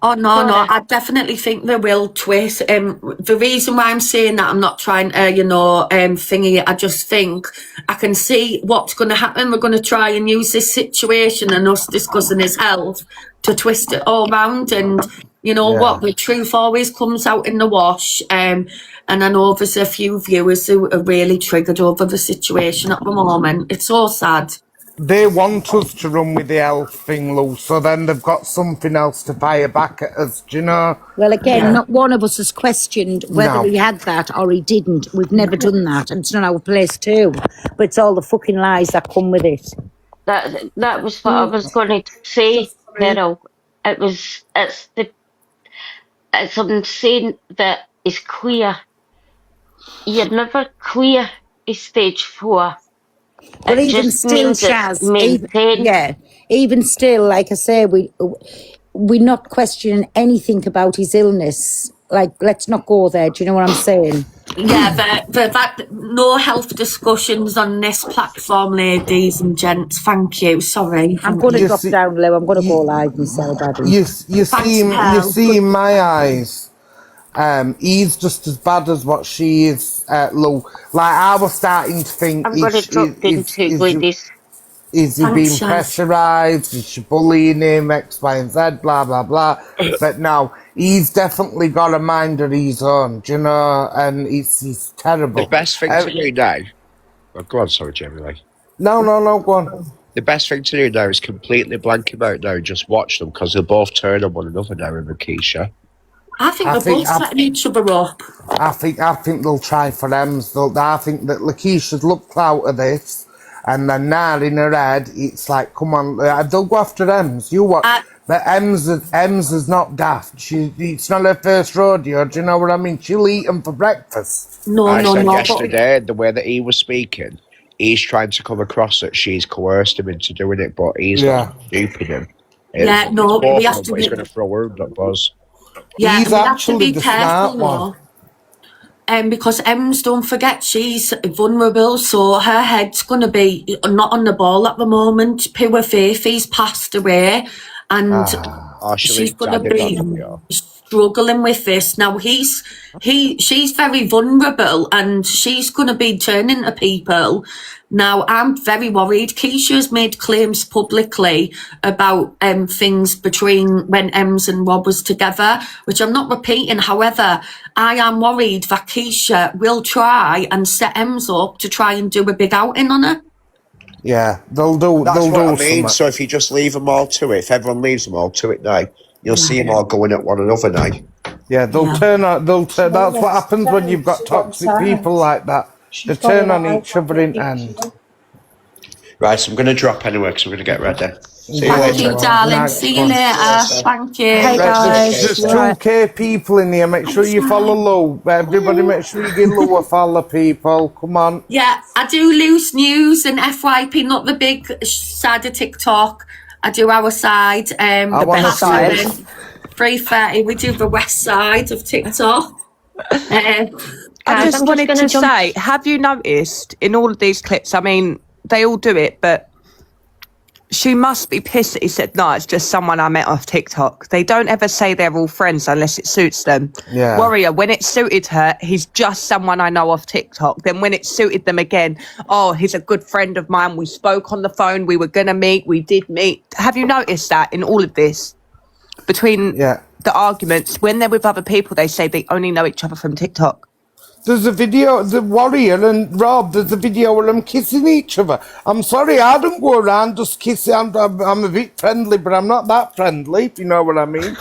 Oh, no, I definitely think they will twist. The reason why I'm saying that, I'm not trying to, thingy it. I just think I can see what's going to happen. We're going to try and use this situation and us discussing his health to twist it all round. And what? The truth always comes out in the wash. And I know there's a few viewers who are really triggered over the situation at the moment. It's so sad. They want us to run with the health thing, Lou, so then they've got something else to fire back at us, do you know? Well, again, not one of us has questioned whether he had that or he didn't. We've never done that, and it's not our place too. But it's all the fucking lies that come with it. That was what I was going to say, Meryl. It's I'm saying that it's clear. You're never clear is stage 4. But even still, Chaz, even still, like I say, we're not questioning anything about his illness. like, let's not go there. Do you know what I'm saying? Yeah, that no health discussions on this platform, ladies and gents. Thank you. Sorry. I'm going to drop down low. I'm going to go live myself, Daddy. You see, in my eyes, he's just as bad as what she is, Lou. Like, I was starting to think, I'm going to drop into with this. is he being pressurised? Is she bullying him? X, Y, and Z, blah, blah, blah. But no, he's definitely got a mind of his own, do you know? And he's terrible. The best thing to do now... Oh, go on, sorry, Jamie Lee. No, go on. The best thing to do now is completely blank him out now and just watch them, because they'll both turn on one another now in Lakeisha. I think they're both setting each other up. I think they'll try for Ems. I think that Lakeisha's looked out of this. And then now in her head, it's like, come on, they'll go after Ems. You what? But Ems is not daft. It's not her first rodeo. Do you know what I mean? She'll eat them for breakfast. I said yesterday, the way that he was speaking, he's trying to come across that she's coerced him into doing it, but he's not duping him. We have to. He's going to throw her under Buzz. Yeah, he's we have to actually be the careful smart one. Because Ems, don't forget, she's vulnerable, so her head's going to be not on the ball at the moment. Pure Faith's passed away, and she's going to be struggling with this. Now, she's very vulnerable, and she's going to be turning to people. Now, I'm very worried. Keisha's made claims publicly about things between when Ems and Rob was together, which I'm not repeating. However, I am worried that Keisha will try and set Ems up to try and do a big outing on her. Yeah, they'll do. That's they'll what do I mean. something. So if you just leave them all to it, if everyone leaves them all to it now, you'll see them all going at one another now. Yeah, they'll turn on. That's what happens when you've got toxic people like that. They turn on each other in end. Right, so I'm going to drop anyway because I'm going to get ready. See you Thank later. you, darling. See you later. Thank you. Hey, guys. There's 2K people in here. Make sure you follow Lou. Everybody, make sure you give Lou a follow, people. Come on. Yeah, I do loose news and FYP, not the big side of TikTok. I do our side. The best side. 3:30. We do the west side of TikTok. I just wanted to say, have you noticed in all of these clips, I mean, they all do it, but she must be pissed that he said, no, it's just someone I met off TikTok. They don't ever say they're all friends unless it suits them. Yeah. Warrior, when it suited her, he's just someone I know off TikTok. Then when it suited them again, oh, he's a good friend of mine. We spoke on the phone. We were going to meet. We did meet. Have you noticed that in all of this? Between the arguments, when they're with other people, they say they only know each other from TikTok. There's a video, the Warrior and Rob, there's a video of them kissing each other. I'm sorry, I don't go around just kissing. I'm a bit friendly, but I'm not that friendly, if you know what I mean.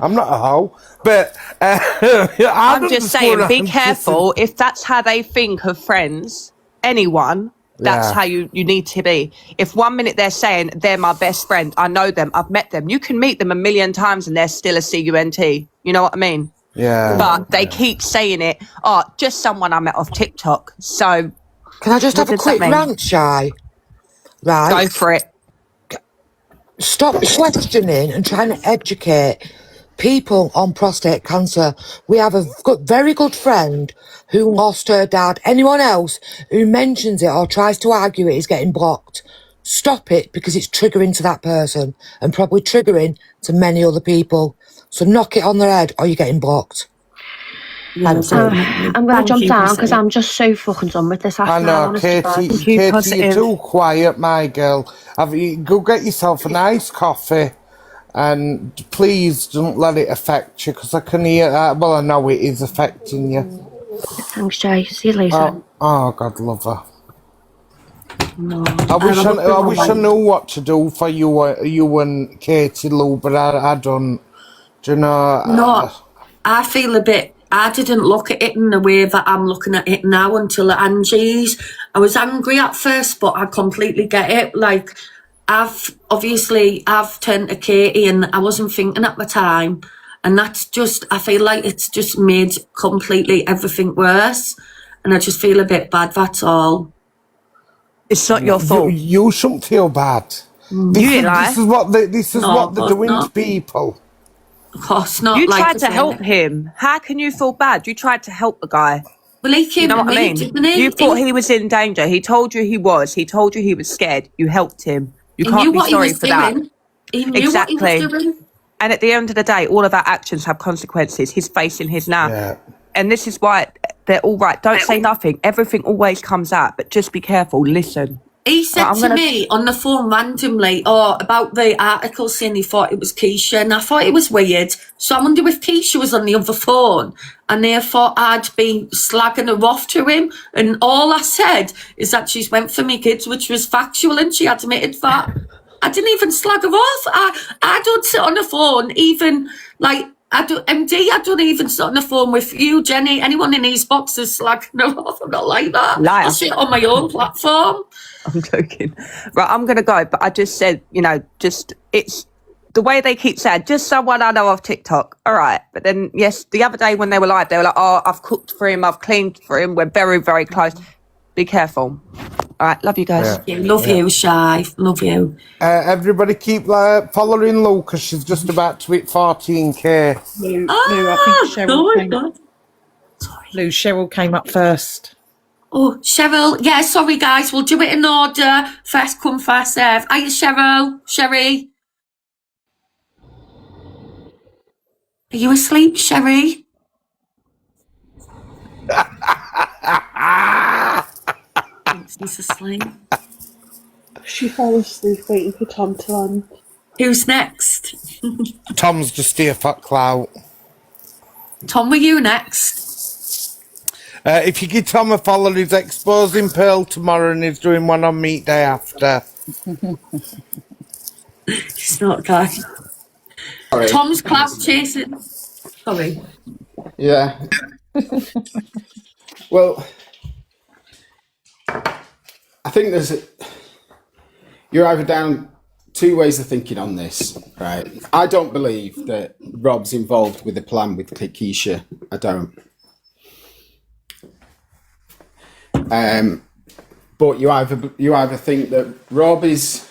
I'm not a hoe. But I'm just saying, be careful. If that's how they think of friends, anyone, that's how you need to be. If 1 minute they're saying, they're my best friend, I know them, I've met them. You can meet them 1,000,000 times and they're still a CUNT. You know what I mean? Yeah. But they keep saying it, oh, just someone I met off TikTok. So can I just have a quick rant, Shy? Right. Go for it. Stop questioning and trying to educate people on prostate cancer. We have a very good friend who lost her dad. Anyone else who mentions it or tries to argue it is getting blocked. Stop it, because it's triggering to that person and probably triggering to many other people. So knock it on their head or you're getting blocked. I'm going to jump down because I'm just so fucking done with this. I know, Katie, you're too quiet, my girl. Go get yourself a nice coffee and please don't let it affect you, because I can hear that. Well, I know it is affecting you. Thanks, Jay. See you later. Oh God love her. No, I wish I knew what to do for you and Katie Lou, but I don't. Do you know? No, I feel a bit. I didn't look at it in the way that I'm looking at it now until at Angie's. I was angry at first, but I completely get it. Like, I've turned to Katie and I wasn't thinking at the time. And that's just, I feel like it's just made completely everything worse. And I just feel a bit bad, that's all. It's not your fault. You shouldn't feel bad. This is what they're doing to people. Of course not. You like tried I to said. help him. How can you feel bad? You tried to help the guy. Well, he came You know to what I me, mean? didn't he? You thought he was in danger. He told you he was. He told you he was scared. You helped him. You He can't knew be what he sorry was for that. doing. He knew Exactly. what he was doing. And at the end of the day, all of our actions have consequences. He's facing his now. Yeah. And this is why they're all right. Don't say nothing. Everything always comes out, but just be careful. Listen. He said to me on the phone randomly, about the article saying he thought it was Keisha, and I thought it was weird. So I wonder if Keisha was on the other phone and they thought I'd been slagging her off to him. And all I said is that she's went for me kids, which was factual, and she admitted that. I didn't even slag her off. I don't sit on the phone, even like I don't even sit on the phone with you, Jenny. Anyone in these boxes slagging her off. I'm not like that. Liar. I sit on my own platform. I'm joking. Right, I'm going to go, but I just said, it's the way they keep saying, just someone I know off TikTok. All right. But then, yes, the other day when they were live, they were like, oh, I've cooked for him, I've cleaned for him. We're very, very close. Be careful. All right, love you guys. Love you, Shy. Love you. Everybody keep following Lou because she's just about to hit 14k. Lou, I think Cheryl came God. Lou, Cheryl came up first. Oh, Cheryl. Yeah, sorry, guys. We'll do it in order. First come, first serve. Hiya, Cheryl. Sherry. Are you asleep, Sherry? She's asleep. She fell asleep waiting for Tom to land. Who's next? Tom's just here for clout. Tom, were you next? If you give Tom a follow, he's exposing Pearl tomorrow and he's doing one on Meat Day after. It's not guy. Sorry. Tom's clout chasing. Sorry. Yeah. Well, I think you're either down two ways of thinking on this, right? I don't believe that Rob's involved with the plan with Keisha. I don't. But you either think that Rob is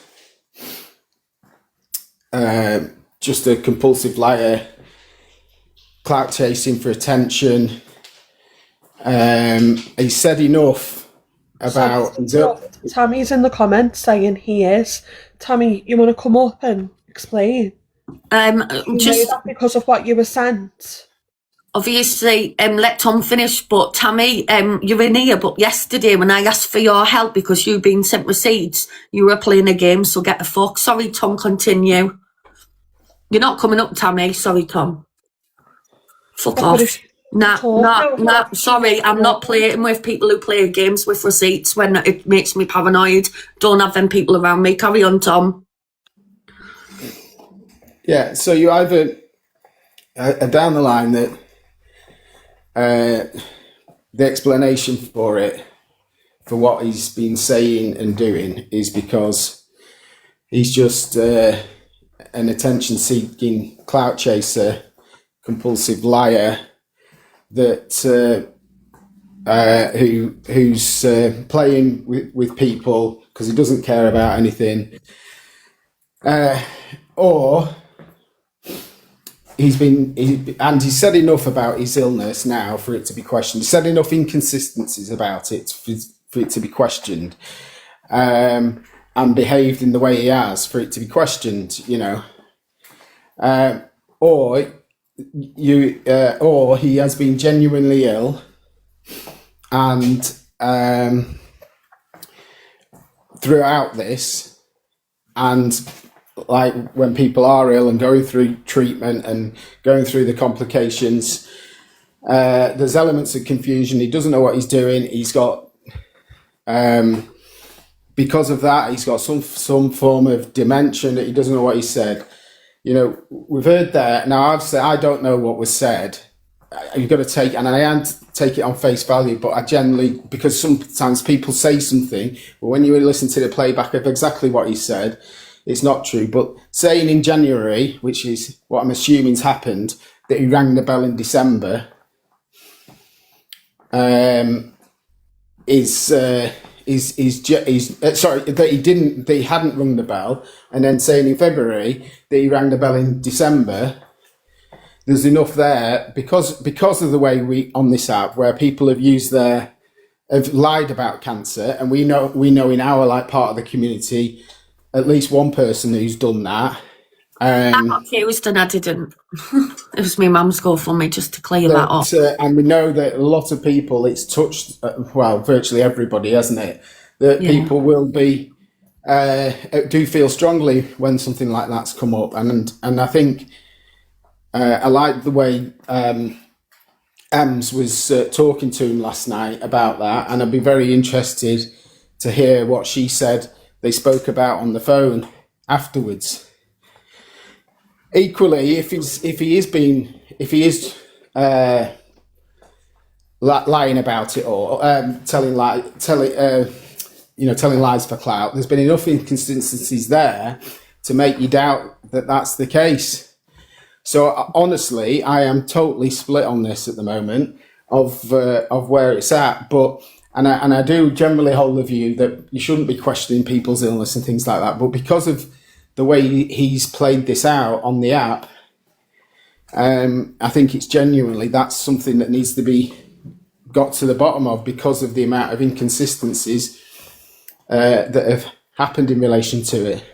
just a compulsive liar, clout chasing for attention. He said enough about. Tammy's in the comments saying he is. Tammy, you want to come up and explain? Just because of what you were sent. Obviously, let Tom finish, but Tammy, you're in here, but yesterday when I asked for your help because you've been sent receipts, you were playing a game, so get the fuck. Sorry, Tom, continue. You're not coming up, Tammy. Sorry, Tom. Fuck off. Nah, sorry, I'm not playing with people who play games with receipts when it makes me paranoid. Don't have them people around me. Carry on, Tom. Yeah, so you either are down the line that the explanation for what he's been saying and doing is because he's just an attention-seeking clout chaser, compulsive liar that who's playing with people because he doesn't care about anything, or he's said enough about his illness now for it to be questioned. He said enough inconsistencies about it for it to be questioned, and behaved in the way he has for it to be questioned. Or he has been genuinely ill, and throughout this, and like when people are ill and going through treatment and going through the complications, there's elements of confusion. He doesn't know what he's doing. He's got, because of that, he's got some form of dementia that he doesn't know what he said. We've heard that. Now, I've said I don't know what was said. You've got to take, and I am take it on face value, but I generally, because sometimes people say something, but when you listen to the playback of exactly what he said, it's not true. But saying in January, which is what I'm assuming's happened, that he rang the bell in December, sorry, that he hadn't rung the bell, and then saying in February that he rang the bell in December there's enough there because of the way we on this app where people have lied about cancer, and we know in our like part of the community at least one person who's done that. I got accused and I didn't. It was my mum's GoFundMe just to clear that up. And we know that a lot of people it's touched, virtually everybody, hasn't it? That people will be do feel strongly when something like that's come up, and I think I like the way Ems was talking to him last night about that, and I'd be very interested to hear what she said they spoke about on the phone afterwards. Equally, if he is lying about it or telling lies for clout, there's been enough inconsistencies there to make you doubt that that's the case. So honestly, I am totally split on this at the moment of where it's at. But I do generally hold the view that you shouldn't be questioning people's illness and things like that. But because of the way he's played this out on the app, I think it's genuinely that's something that needs to be got to the bottom of because of the amount of inconsistencies that have happened in relation to it.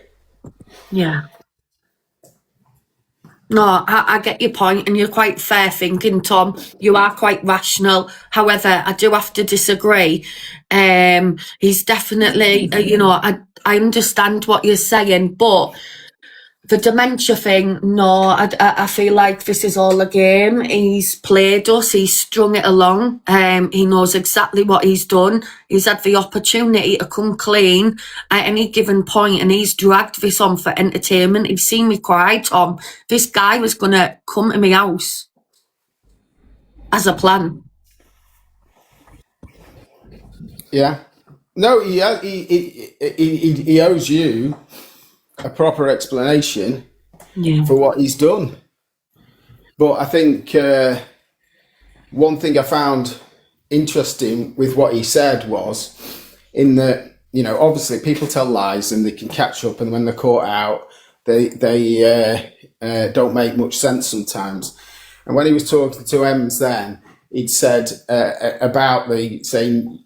Yeah. No, I get your point, and you're quite fair thinking, Tom. You are quite rational. However, I do have to disagree. He's definitely, I understand what you're saying, but the dementia thing, no, I feel like this is all a game. He's played us, he's strung it along. He knows exactly what he's done. He's had the opportunity to come clean at any given point, and he's dragged this on for entertainment. You've seen me cry, Tom. This guy was going to come to my house as a plan. Yeah. No, he owes you a proper explanation for what he's done. But I think one thing I found interesting with what he said was in that, obviously people tell lies and they can catch up, and when they're caught out, they don't make much sense sometimes. And when he was talking to Ems then, he'd said about saying,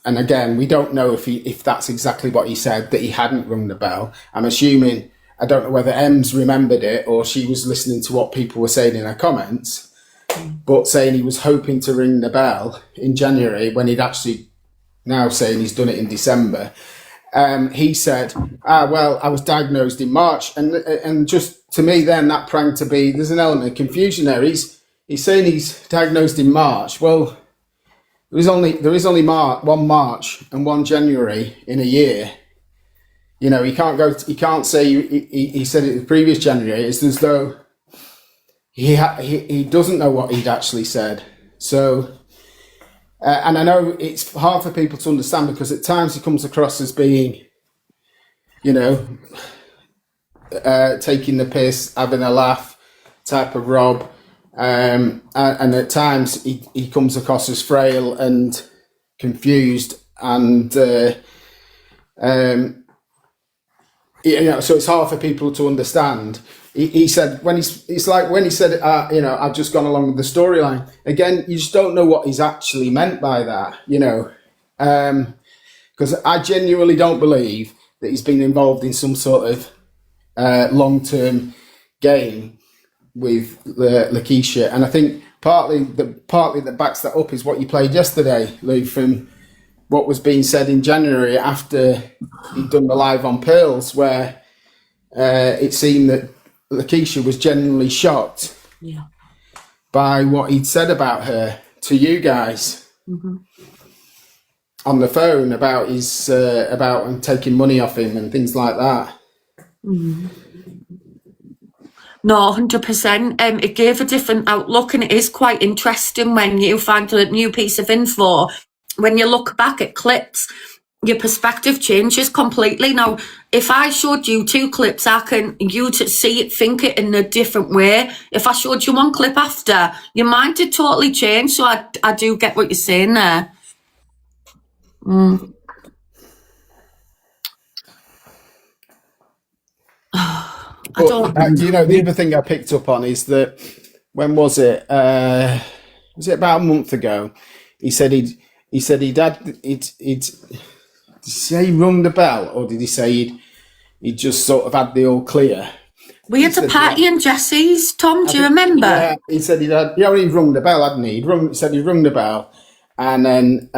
and again, we don't know if that's exactly what he said, that he hadn't rung the bell. I'm assuming, I don't know whether Ems remembered it or she was listening to what people were saying in her comments, but saying he was hoping to ring the bell in January when he'd actually now saying he's done it in December. He said, well, I was diagnosed in March. And just to me then, that prang to be, there's an element of confusion there. He's saying he's diagnosed in March. Well, there is only one March and one January in a year. He can't say he said it the previous January. It's as though he doesn't know what he'd actually said. So, and I know it's hard for people to understand because at times he comes across as being, taking the piss, having a laugh type of Rob. And at times he comes across as frail and confused, and so it's hard for people to understand. He said when he said I've just gone along with the storyline. Again, you just don't know what he's actually meant by that, because I genuinely don't believe that he's been involved in some sort of long-term game with Lakeisha, and I think partly that backs that up is what you played yesterday, Lou, from what was being said in January after he'd done the live on Pearls, where it seemed that Lakeisha was genuinely shocked by what he'd said about her to you guys on the phone about his about him taking money off him and things like that. No, 100%. It gave a different outlook, and it is quite interesting when you find a new piece of info. When you look back at clips, your perspective changes completely. Now, if I showed you two clips, you'd see it, think it in a different way. If I showed you one clip after, your mind would totally change. So I do get what you're saying there. The other thing I picked up on is that when was it? Was it about a month ago? He said he'd say he rung the bell, or did he say he'd just sort of had the all clear? We had a party in Jesse's, Tom, do you remember? Yeah, he said he'd already rung the bell, hadn't he? He said he'd rung the bell, and then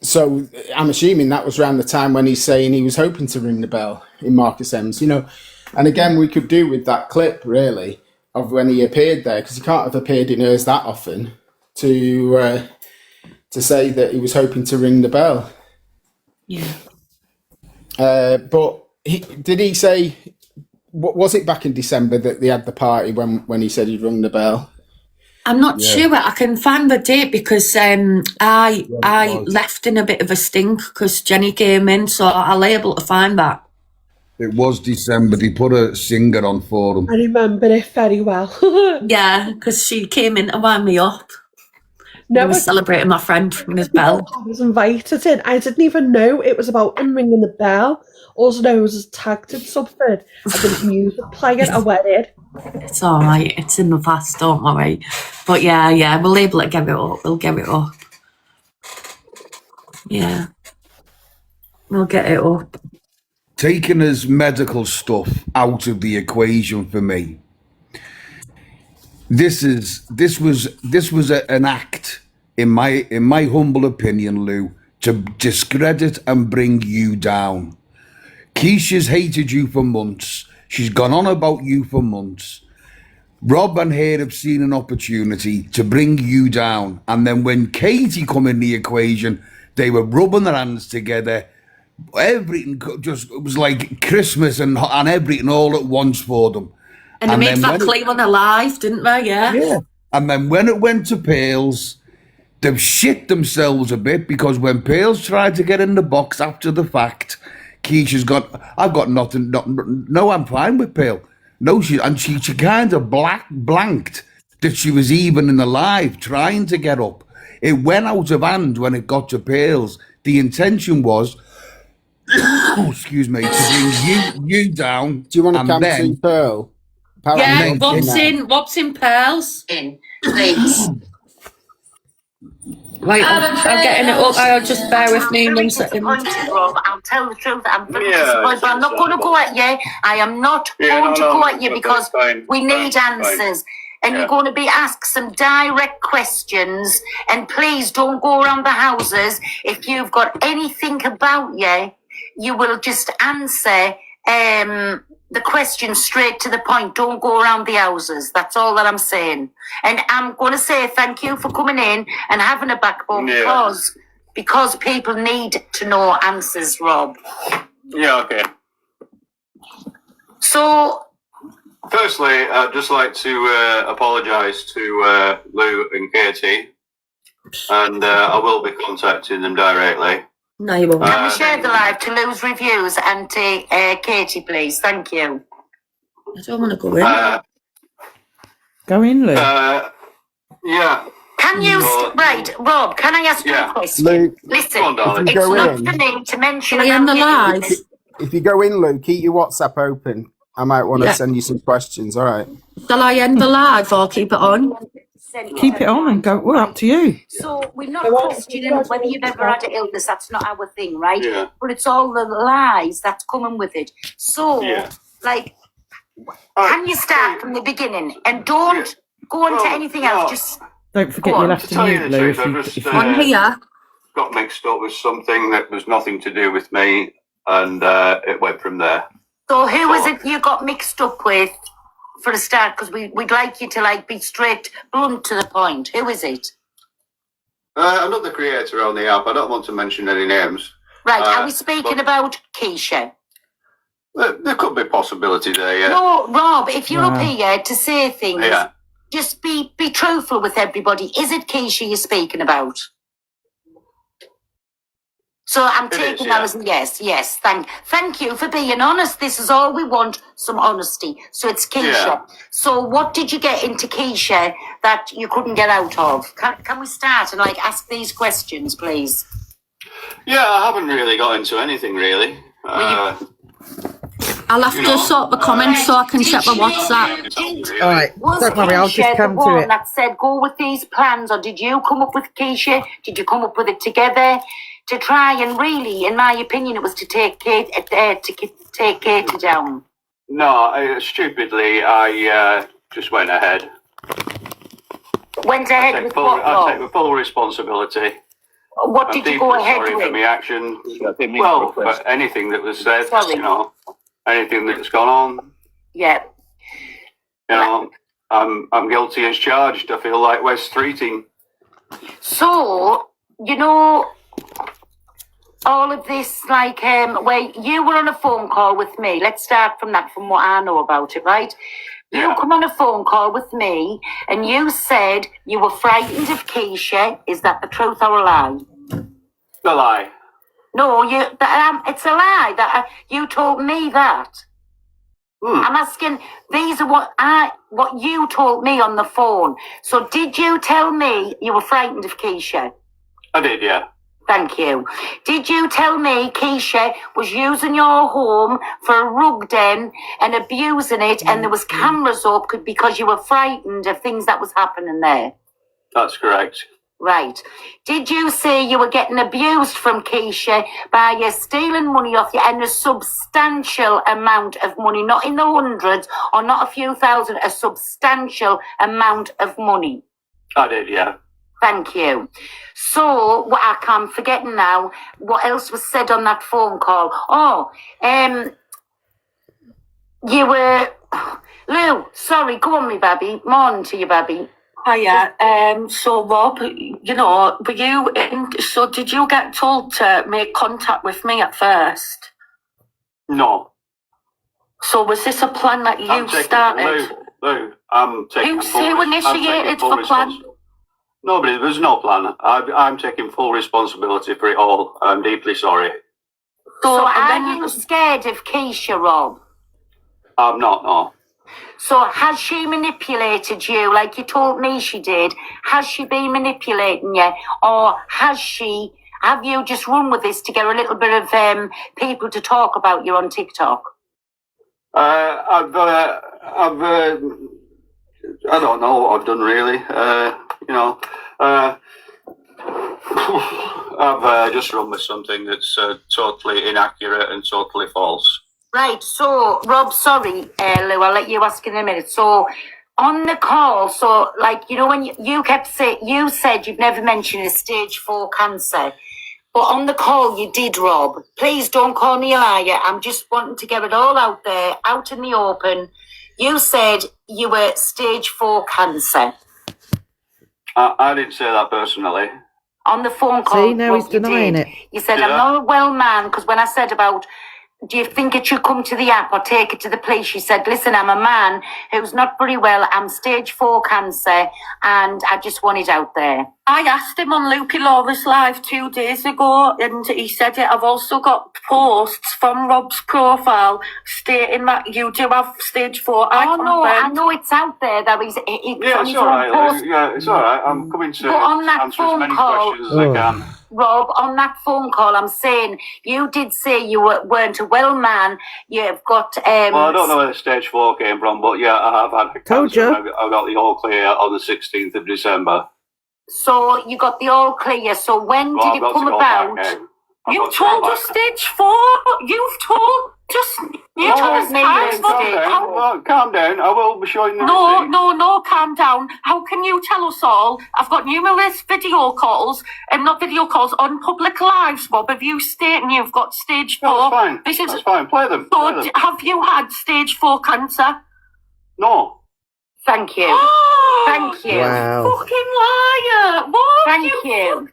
so I'm assuming that was around the time when he's saying he was hoping to ring the bell in Marcus M's, you know. And again, we could do with that clip, really, of when he appeared there, because he can't have appeared in hers that often, to say that he was hoping to ring the bell. Yeah. But did he say, was it back in December that they had the party when he said he'd rung the bell? I'm not sure. I can find the date because I left in a bit of a stink because Jenny came in, so I'll be able to find that. It was December. They put a singer on for him. I remember it very well. Yeah, because she came in to wind me up. No, I was celebrating my friend ringing his bell. I was invited in. I didn't even know it was about him ringing the bell. Also, know I was tagged in something. I didn't music playing. I went in. It's all right. It's in the past. Don't worry. But yeah, we'll able to get it up. We'll get it up. Yeah, we'll get it up. Taking his medical stuff out of the equation for me. This was an act, in my humble opinion, Lou, to discredit and bring you down. Keisha's hated you for months. She's gone on about you for months. Rob and her have seen an opportunity to bring you down. And then when Katie come in the equation, they were rubbing their hands together. Everything just, it was like Christmas and everything all at once for them. And they made that clear on their live, didn't they? Yeah. Yeah. And then when it went to Pales, they've shit themselves a bit because when Pales tried to get in the box after the fact, Keisha's I've got nothing, no, I'm fine with Pale. No, she kind of blanked that she was even in the live trying to get up. It went out of hand when it got to Pales. The intention was, excuse me, to bring you down. Do you want to come see Pearl? Yeah, Rob's in Pearls. Please. Right, I'm getting it up. I'll just bear with me 1 second. Rob, I'll tell the truth. I'm very disappointed, but I'm not going to go at you. I am not going to go at you because we need answers. And you're going to be asked some direct questions. And please don't go around the houses. If you've got anything about you, you will just answer the question straight to the point. Don't go around the houses. That's all that I'm saying. And I'm going to say thank you for coming in and having a backbone because people need to know answers, Rob. Yeah, okay. So, firstly, I'd just like to apologise to Lou and Katie, and I will be contacting them directly. No, you won't. Can we share the live to Lou's reviews and to Katie, please? Thank you. I don't want to go in. Go in, Lou. Yeah. Can you, right, Rob, can I ask you a question? Lou, listen, on, it's not for me to mention about live. If you go in, Lou, keep your WhatsApp open. I might want to send you some questions, all right? Shall I end the live or keep it on? Keep it on and go. Well, up to you. So we're not questioning whether you've ever had an illness. That's not our thing, right? Yeah. But it's all the lies that's coming with it. So, like, can you start from the beginning and don't go on to anything else? Just don't forget you'll have to mute, Lou. If you on here. Got mixed up with something that was nothing to do with me, and it went from there. So who is it you got mixed up with? For a start, because we'd like you to be straight, blunt to the point. Who is it? Another creator on the app. I don't want to mention any names. Right, are we speaking about Keisha? There could be possibility there, yeah. No, Rob, if you're up here to say things, just be truthful with everybody. Is it Keisha you're speaking about? So I'm taking that as yes. Thank you for being honest. This is all we want, some honesty. So it's Keisha. Yeah. So what did you get into Keisha that you couldn't get out of? Can we start and ask these questions, please? Yeah, I haven't really got into anything really. I I'll have to sort the comments so I can check my WhatsApp. All right, don't worry, I'll just come to it. That said, go with these plans, or did you come up with Keisha? Did you come up with it together to try and really, in my opinion, it was to take Kate down? No, stupidly, I just went ahead. Went ahead with what? I take the full responsibility. What did you go ahead sorry with? for my action. Well, for anything that was said, you know, anything that's gone on. Yeah. You know, I'm guilty as charged. I feel like we're streeting. So, you know, all of this, like, where you were on a phone call with me. Let's start from that, from what I know about it, right? You come on a phone call with me, and you said you were frightened of Keisha. Is that the truth or a lie? A lie. No, it's a lie. That you told me that. I'm asking. These are what you told me on the phone. So, did you tell me you were frightened of Keisha? I did, yeah. Thank you. Did you tell me Keisha was using your home for a rug den and abusing it, and there was cameras up because you were frightened of things that was happening there? That's correct. Right. Did you say you were getting abused from Keisha by you stealing money off you, and a substantial amount of money, not in the hundreds or not a few thousand, a substantial amount of money? I did, yeah. Thank you. So, what I'm forgetting now, what else was said on that phone call? You were... Lou, sorry, go on, me baby. Morning to you, baby. Hiya. So, Rob, you know, were you so did you get told to make contact with me at first? No. So, was this a plan that you started? Lou, I'm taking Who initiated the plan? Nobody, there's no plan. I'm taking full responsibility for it all. I'm deeply sorry. So are you scared of Keisha, Rob? I'm not, no. So has she manipulated you like you told me she did? Has she been manipulating you? Or have you just run with this to get a little bit of people to talk about you on TikTok? I don't know what I've done really. You know, I've just run with something that's totally inaccurate and totally false. Right, so, Rob, sorry, Lou, I'll let you ask in a minute. So, on the call, so, like, you know, when you kept saying, you said you've never mentioned a stage 4 cancer, but on the call you did, Rob. Please don't call me a liar. I'm just wanting to get it all out there, out in the open. You said you were stage 4 cancer. I didn't say that personally. On the phone call, see, now he's denying it. You said, I'm not a well man, because when I said about, do you think it should come to the app or take it to the police? You said, listen, I'm a man who's not very well. I'm stage 4 cancer, and I just want it out there. I asked him on Loopy Laura's live 2 days ago, and he said it. I've also got posts from Rob's profile stating that you do have stage 4. I know it's out there. That is, yeah, it's all right. Yeah, it's all right. I'm coming to answer as many questions as I can. Rob, on that phone call, I'm saying you did say you weren't a well man. You've got. Well, I don't know where the stage 4 came from, but yeah, I have had a cancer. I got the all clear on the 16th of December. So you got the all clear. So when did it come about? You told us stage 4. You've told just. You told us me. Calm down. I will be showing you. No, calm down. How can you tell us all? I've got numerous video calls, and not video calls, on public lives, Rob, of you stating you've got stage 4. That's fine. That's fine. Play them. So have you had stage 4 cancer? No. Thank you. Thank you. Wow. Fucking liar. What? Thank you.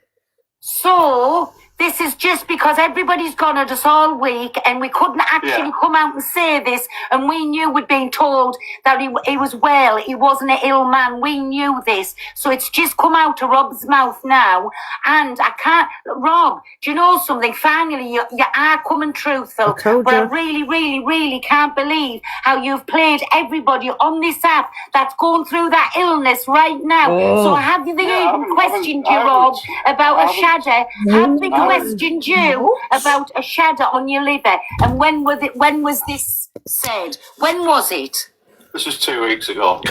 So, this is just because everybody's gone at us all week, and we couldn't actually come out and say this, and we knew we'd been told that he was well, he wasn't an ill man. We knew this. So it's just come out of Rob's mouth now, and I can't... Rob, do you know something? Finally, you are coming truthful. But I really, really, really can't believe how you've played everybody on this app that's going through that illness right now. So have they even questioned you, Rob, about a shadow? Have they questioned you about a shadow on your liver? And when was this said. When was it? This was 2 weeks ago.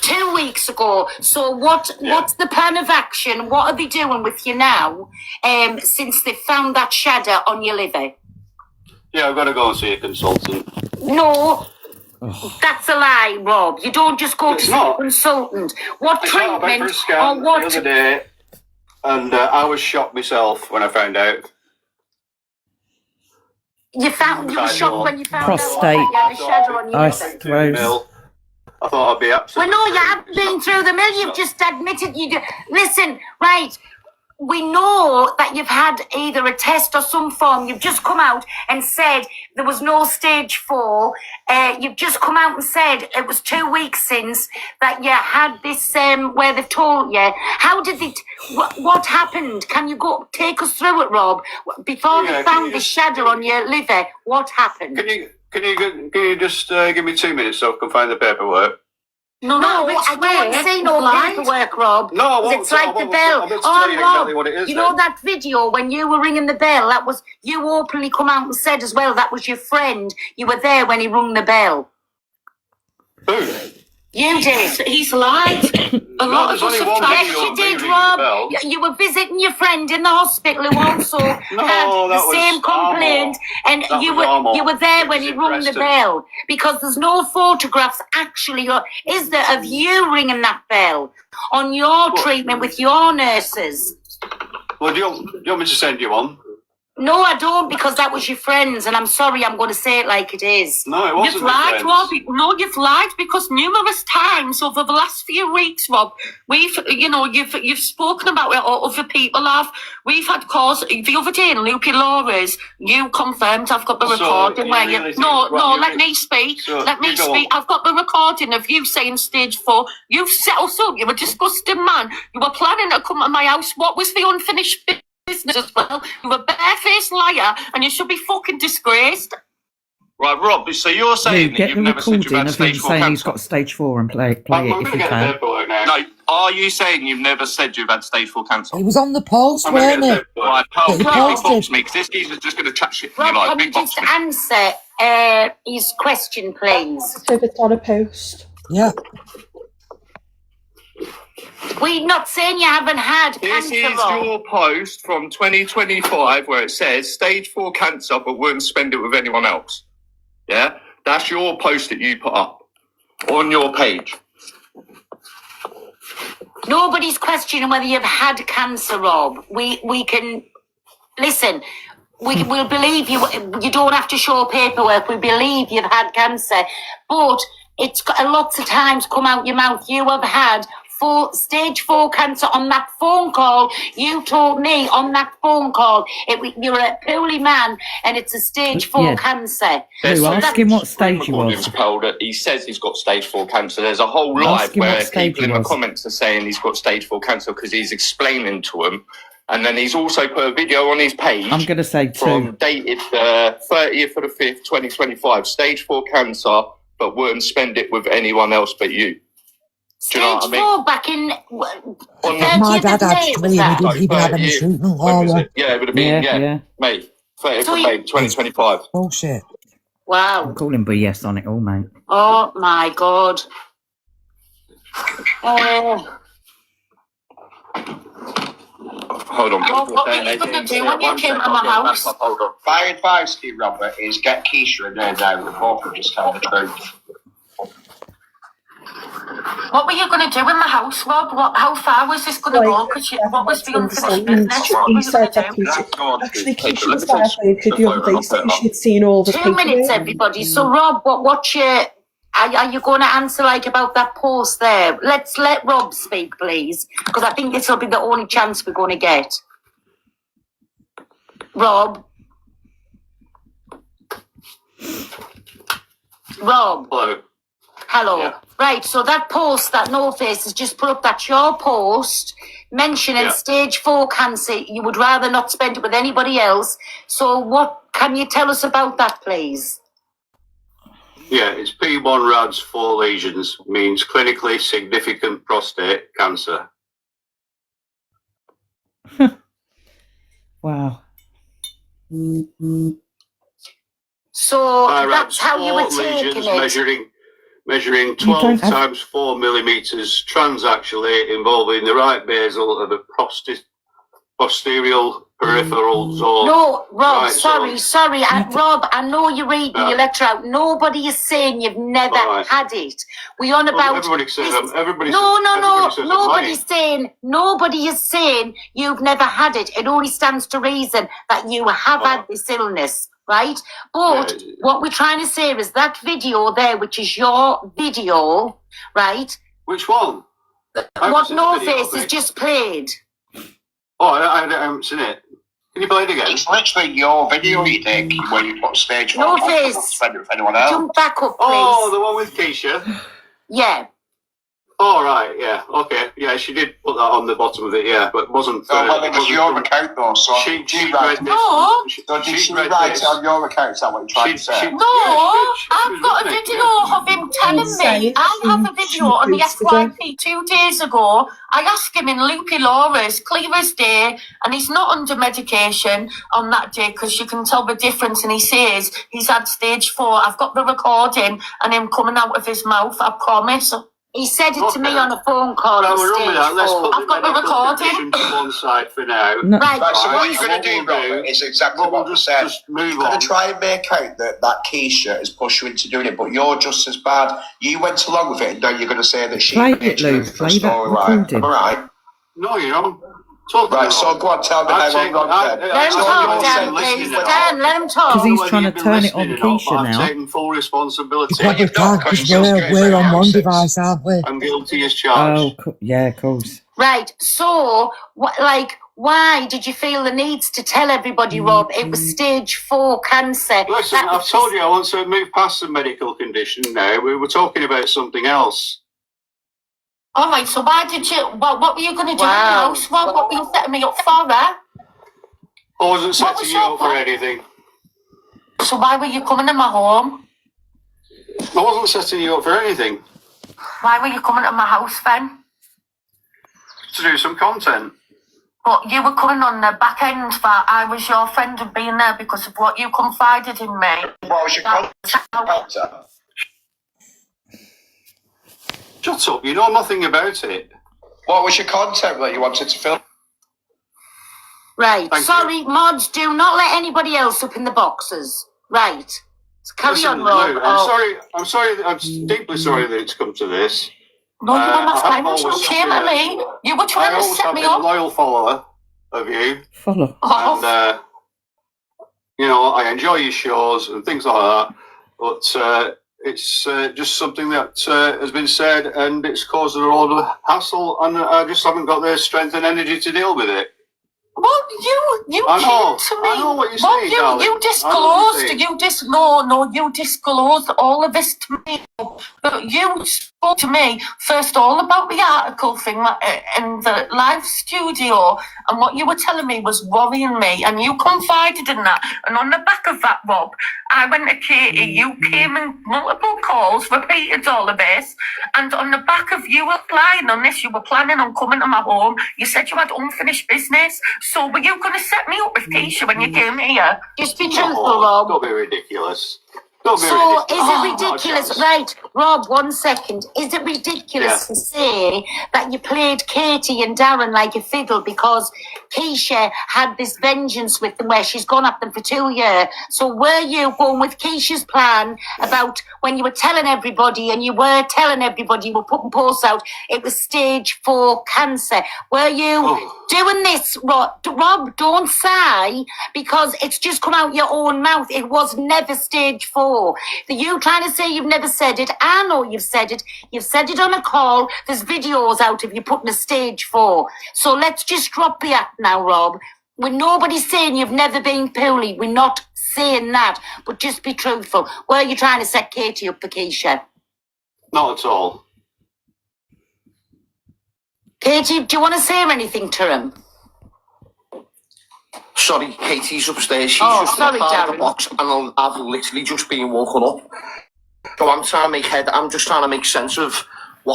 2 weeks ago. So what's the plan of action? What are they doing with you now? Since they found that shadow on your liver? Yeah, I've got to go and see a consultant. No. That's a lie, Rob. You don't just go to see a consultant. What I went for a treatment scan or what? the other day, and I was shocked myself when I found out. You were shocked when you found Prostate. out that you had a shadow on your I liver. suppose. I thought I'd be Well, absolutely. no, you haven't been through the mill. You've just admitted you do. Listen, right. We know that you've had either a test or some form. You've just come out and said there was no stage 4. You've just come out and said it was 2 weeks since that you had this, where they've told you. How did it, what happened? Can you take us through it, Rob? Before they found the shadow on your liver, what happened? Can you just give me 2 minutes so I can find the paperwork? No, I don't want to see no paperwork, Rob. No, I won't. It's like the bell. I'll tell you Rob, exactly what it is. you know that video when you were ringing the bell? That was, you openly come out and said as well, that was your friend. You were there when he rung the bell. Who? You did. He's lied. A lot of us have tried. Yes, you did, Rob. You were visiting your friend in the hospital who also had the same complaint, and you were there when he rung the bell, because there's no photographs actually, or is there, of you ringing that bell on your treatment with your nurses? Well, do you want me to send you one? No, I don't, because that was your friends, and I'm sorry, I'm going to say it like it is. No, it wasn't. You've lied, Rob. No, you've lied, because numerous times over the last few weeks, Rob, you've spoken about it, or other people have. We've had calls the other day in Loopy Laura's. You confirmed. I've got the recording where you. Let me speak. Let me speak. I've got the recording of you saying stage 4. You've set us up. You're a disgusting man. You were planning to come to my house. What was the unfinished business as well? You're a barefaced liar, and you should be fucking disgraced. Right, Rob, so you're saying that Get you've the never said you've recording had of him stage 4 saying he's cancer? got stage 4 and play it if you can. No, are you saying you've never said you've had stage 4 cancer? He was on the post, I'm gonna weren't get he? a paperwork. Right, Paul, That he big posted. box me, because this geezer's just going to chat shit for me, Rob, like, can you big box just me. answer his question, please? If it's on a post. Yeah. We're not saying you haven't had This cancer, is Rob. your post from 2025 where it says stage 4 cancer, but wouldn't spend it with anyone else. Yeah? That's your post that you put up on your page. Nobody's questioning whether you've had cancer, Rob. We can listen. We'll believe you. You don't have to show paperwork. We believe you've had cancer, but it's got lots of times come out your mouth. You have had stage 4 cancer on that phone call. You told me on that phone call you're a poorly man, and it's a stage 4 cancer. Lou, ask him what stage he was. He says he's got stage 4 cancer. There's a whole live Ask him what where stage people he in the was. comments are saying he's got stage 4 cancer because he's explaining to them. And then he's also put a video on his page. I'm going to say 2. Dated 30th of the 5th, 2025. Stage 4 cancer, but wouldn't spend it with anyone else but you. Do you know what I Stage mean? 4 back in. My dad had 3 and he didn't even have any treatment, When was Laura. it? Yeah, it would have been, May. 30th of May, 2025. Bullshit. Wow. I'm calling BS on it all, mate. Oh my God. Hold on. What were you going to do when you came to my house? Hold on. My advice to you, Robert, is get Keisha and her down the both and just tell the truth. What were you going to do in the house, Rob? How far was this going to go? What was the unfinished business? What were He you said going that to do? Keisha, actually Keisha was verified the other day, so she'd seen all the 2 minutes, everybody. So, Rob, what's your... Are you going to answer about that post there? Let's let Rob speak, please, because I think this will be the only chance we're going to get. Rob. Hello. Hello. Yeah. Right, so that post that No Face has just put up, that's your post mentioning stage 4 cancer. You would rather not spend it with anybody else. So what can you tell us about that, please? Yeah, it's P1 RADS 4 lesions, means clinically significant prostate cancer. Wow. So I ran that's how you were sport taking lesions it. measuring You don't 12 have- times 4 millimeters transaxially, involving the right basal of the posterior peripheral zone. No, Rob, Right, sorry. Rob, I know you're reading Yeah. your letter out. Nobody is saying you've never Right. had it. We on Well, about... everybody says this- everybody No, says nobody is saying you've never had it. It only stands to reason that you have had this illness, right? But what we're trying to say is that video there, which is your video, right? Which one? What No Face has just played. Oh, I haven't seen it. Can you play it again? It's literally your video, you dick, where you put stage No one. Face. Spend it with anyone else. Jump back up, please. Oh, the one with Keisha? Yeah. Oh, right, yeah, okay. Yeah, she did put that on the bottom of it, yeah, but it wasn't... well, it was your account, though, so... She read this. No. So did she write it on your account? Is that what you're trying to say? No, I've got a video of him telling me. I have a video on the FYP 2 days ago. I asked him in Loopy Laura's, clear as day, and he's not under medication on that day because you can tell the difference. And he says he's had stage 4. I've got the recording and him coming out of his mouth, I promise. He said it to me on a phone call. No, we're on with that. Let's put I've got the recording. to one side for now. No. Right, So what you're What going to do, we'll Robert, is exactly what you said. Just move You're going on. to try and make out that Keisha has pushed you into doing it, but you're just as bad. You went along with it, and now you're going to say that she... Play it, Lou. Play that recording. All right. No, you're not. Talk Right, so go on, tell me how long Let him talk, Dan, please. Dan, let him talk. Because he's trying to turn it on Keisha I'm now. taking full responsibility. You probably can't because we're on one device, aren't we? I'm guilty as charged. Oh, yeah, of course. Right, so, why did you feel the need to tell everybody, Rob, it was stage 4 cancer? Listen, I've told you I want to move past the medical condition now. We were talking about something else. All right, so why did you... What were you going to do in the house? What were you setting me up for, I wasn't setting you up for anything. So why were you coming in my home? I wasn't setting you up for anything. Why were you coming to my house then? To do some content. But you were coming on the back end that I was your friend and being there because of what you confided in me. What was your content? Shut up, you know nothing about it. What was your content that you wanted to film? Right, Thank sorry, mods, do not let anybody else up in the boxes. Right. So carry on, Rob. Lou, I'm sorry, I'm deeply sorry that it's come to this. No, you were my I friend, have you always came at me. You were I trying to always set have me been a up. loyal follower of you. Follow. And, you know, I enjoy your shows and things like that. But it's just something that has been said and it's caused a lot of hassle and I just haven't got the strength and energy to deal with it. Well, you I know, came to me. I know what you're Well, saying, darling. you I know what you're disclosed. saying. You disclosed all of this to me. But you spoke to me first all about the article thing in the live studio, and what you were telling me was worrying me, and you confided in that. And on the back of that, Rob, I went to Katie. You came in multiple calls, repeated all of this, and on the back of you applying on this, you were planning on coming to my home. You said you had unfinished business. So were you going to set me up with Keisha when you came here? Just be truthful, Rob. Don't be ridiculous. Don't be So ridiculous. is it ridiculous? Right, Rob, 1 second. Is it ridiculous to say that you played Katie and Darren like a fiddle because Keisha had this vengeance with them where she's gone at them for 2 years? So were you going with Keisha's plan about when you were telling everybody and you were telling everybody, you were putting posts out, it was stage 4 cancer? Were you doing this, Rob? Don't sigh because it's just come out your own mouth. It was never stage 4. You trying to say you've never said it. I know you've said it. You've said it on a call. There's videos out of you putting a stage 4. So let's just drop the act now, Rob. When nobody's saying you've never been poorly, we're not saying that. But just be truthful. Were you trying to set Katie up for Keisha? Not at all. Katie, do you want to say anything to him? Sorry, Katie's upstairs. She's Oh, just sorry, in the Darren. box, and I've literally just been woken up. So I'm just trying to make sense of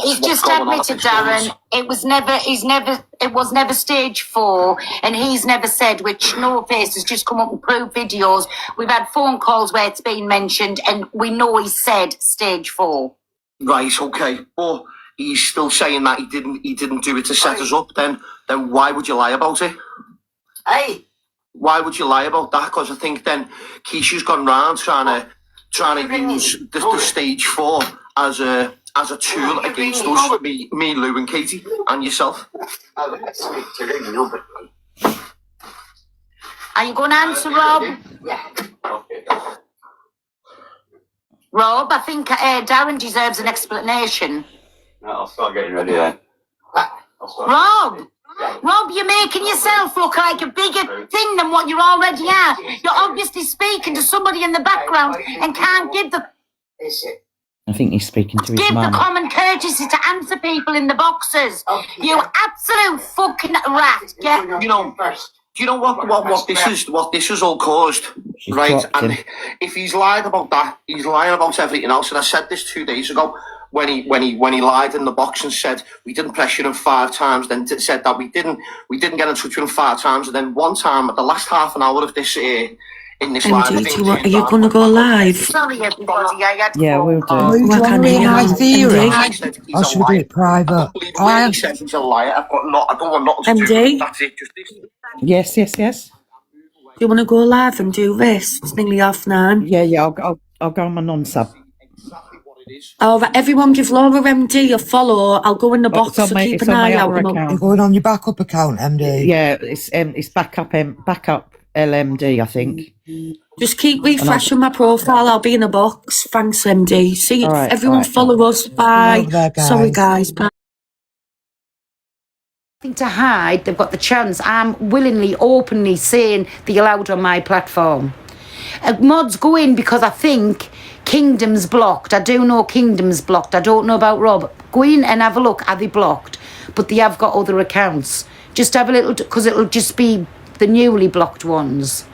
He's just admitted, Darren, it was never stage 4, and he's never said, which No Face has just come up and proved videos. We've had phone calls where it's been mentioned, and we know he said stage 4. Right, okay, but he's still saying that he didn't do it to set us up. Then why would you lie about it? Hey, why would you lie about that? Because I think then Keisha's gone round trying to use the stage 4 as a tool against us, me, Lou, and Katie, and yourself. Are you going to answer, Rob? Yeah. Rob, I think Darren deserves an explanation. No, I'll start getting ready then. Rob, you're making yourself look like a bigger thing than what you already are. You're obviously speaking to somebody in the background and can't give the... I think he's speaking to his Give the mum. common courtesy to answer people in the boxes. You absolute fucking rat. Yeah. You know, do you know what this is all caused? She's right? dropped And him. if he's lying about that, he's lying about everything else. And I said this 2 days ago when he lied in the box and said we didn't pressure him 5 times, then said that we didn't get in touch with him 5 times, and then one time at the last half an hour of this in this live, MD, are you going to go live? Sorry, everybody. I had Yeah, we'll do. Oh, you Why want can't to hear my MD? theory? MD? Or should we do it private? He said he's a liar. I don't want nothing to do with MD? it. That's it. Just this. Yes. Do you want to go live and do this? It's nearly 9:30. Yeah. I'll go on my non-sub. All right, everyone give Laura MD a follow. I'll go in the box on to my- keep it's an on my eye out. other account. You're going on your backup account, MD. Yeah, it's backup LMD, I think. Just keep refreshing my profile. I'll be in the box. Thanks, MD. See, All right, everyone all right. follow us. Bye. Over there, guys. Sorry, guys. Bye. Nothing to hide. They've got the chance. I'm willingly, openly saying they're allowed on my platform. Mods go in because I think Kingdom's blocked. I do know Kingdom's blocked. I don't know about Rob. Go in and have a look. Are they blocked? But they have got other accounts. Just have a little, because it'll just be the newly blocked ones.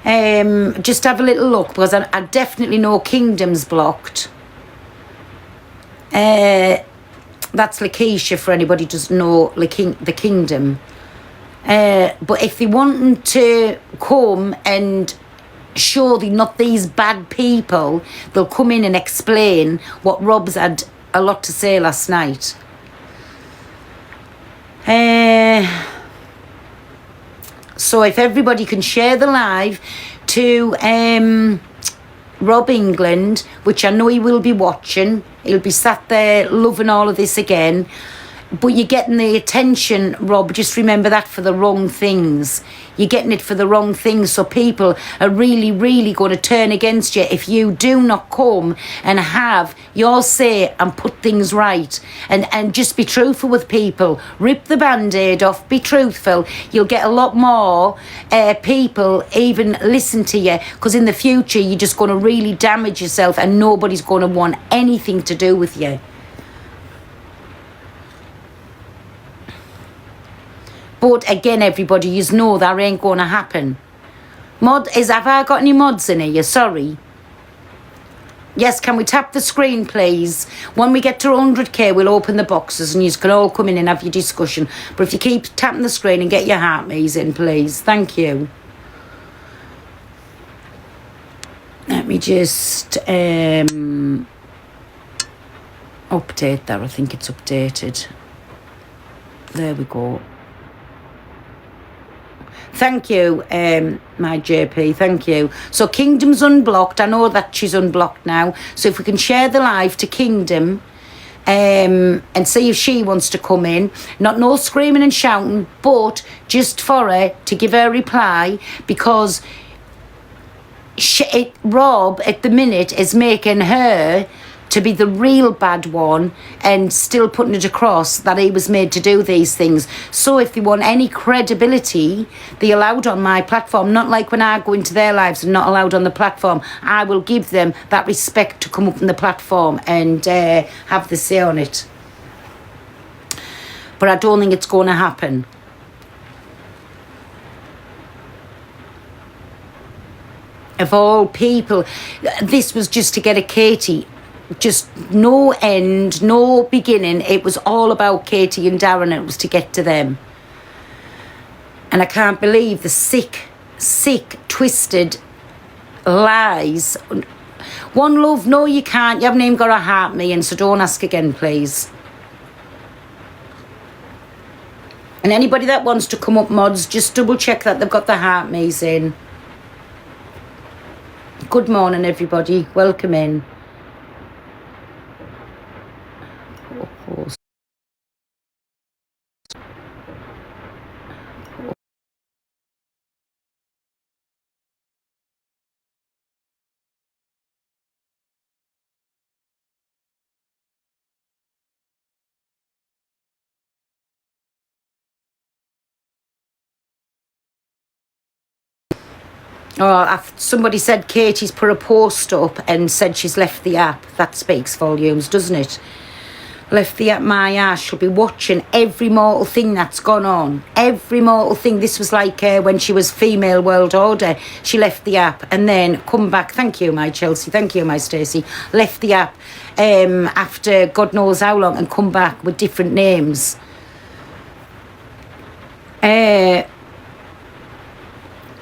Just have a little look, because I definitely know Kingdom's blocked. That's Lakeisha, for anybody who doesn't know the Kingdom. But if they want to come and show they're not these bad people, they'll come in and explain what Rob's had a lot to say last night. So if everybody can share the live to Rob England, which I know he will be watching, he'll be sat there loving all of this again. But you're getting the attention, Rob, just remember that, for the wrong things. You're getting it for the wrong things, so people are really, really going to turn against you if you do not come and have your say and put things right. And just be truthful with people. Rip the Band-Aid off, be truthful. You'll get a lot more people even listen to you, because in the future you're just going to really damage yourself and nobody's going to want anything to do with you. But again, everybody, you know that ain't going to happen. Have I got any mods in here? Sorry. Yes, can we tap the screen, please? When we get to 100k, we'll open the boxes and you can all come in and have your discussion. But if you keep tapping the screen and get your heart maze in, please. Thank you. Let me just update that. I think it's updated. There we go. Thank you, my JP, thank you. So Kingdom's unblocked. I know that she's unblocked now. So if we can share the live to Kingdom and see if she wants to come in. No screaming and shouting, but just for her to give her reply, because Rob at the minute is making her to be the real bad one and still putting it across that he was made to do these things. So if they want any credibility, they're allowed on my platform, not like when I go into their lives and not allowed on the platform. I will give them that respect to come up on the platform and have the say on it. But I don't think it's going to happen. Of all people, this was just to get a Katie. just no end, no beginning. It was all about Katie and Darren. It was to get to them. And I can't believe the sick, twisted lies. One Love, no you can't. You haven't even got a heart, me, and so don't ask again, please. And anybody that wants to come up, mods, just double check that they've got the heart me's in. Good morning, everybody. Welcome in. Oh, somebody said Katie's put a post up and said she's left the app. That speaks volumes, doesn't it? Left the app, my ass. She'll be watching every mortal thing that's gone on. Every mortal thing. This was like when she was female world order. She left the app and then come back. Thank you, my Chelsea. Thank you, my Stacey. Left the app after God knows how long and come back with different names.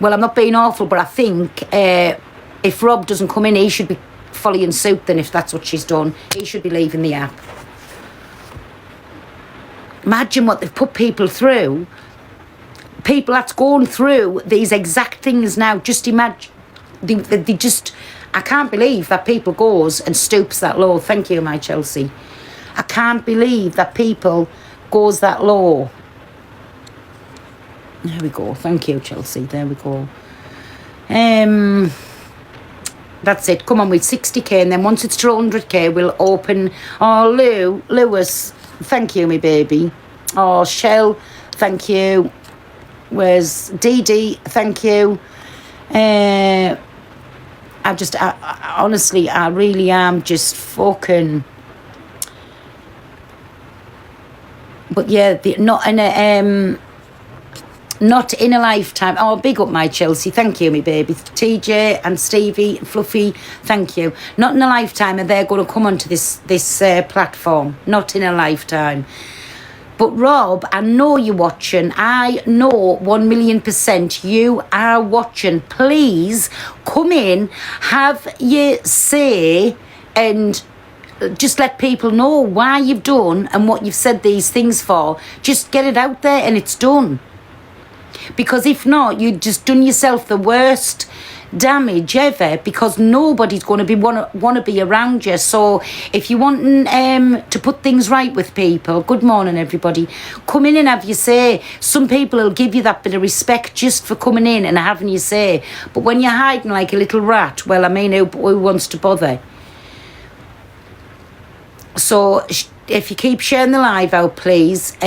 Well, I'm not being awful, but I think if Rob doesn't come in, he should be following suit then, if that's what she's done. He should be leaving the app. Imagine what they've put people through. People that's going through these exact things now. Just imagine. They just... I can't believe that people goes and stoops that low. Thank you, my Chelsea. I can't believe that people goes that low. There we go. Thank you, Chelsea. There we go. That's it. Come on, with 60k, and then once it's to 100k, we'll open. Oh, Lewis, thank you, my baby. Oh, Shell, thank you. Where's Dee? Thank you. I honestly, I really am just fucking. But yeah, not in a lifetime. Oh, big up my Chelsea. Thank you, me baby. TJ and Stevie and Fluffy, thank you. Not in a lifetime and they're going to come onto this platform. Not in a lifetime. But Rob, I know you're watching. I know 1,000,000% you are watching. Please come in, have your say, and just let people know why you've done and what you've said these things for. Just get it out there and it's done. Because if not, you've just done yourself the worst damage ever, because nobody's going to be want to be around you. So if you want to put things right with people, good morning everybody, come in and have your say. Some people will give you that bit of respect just for coming in and having your say, but when you're hiding like a little rat, well, I mean, who wants to bother? So if you keep sharing the live out, please.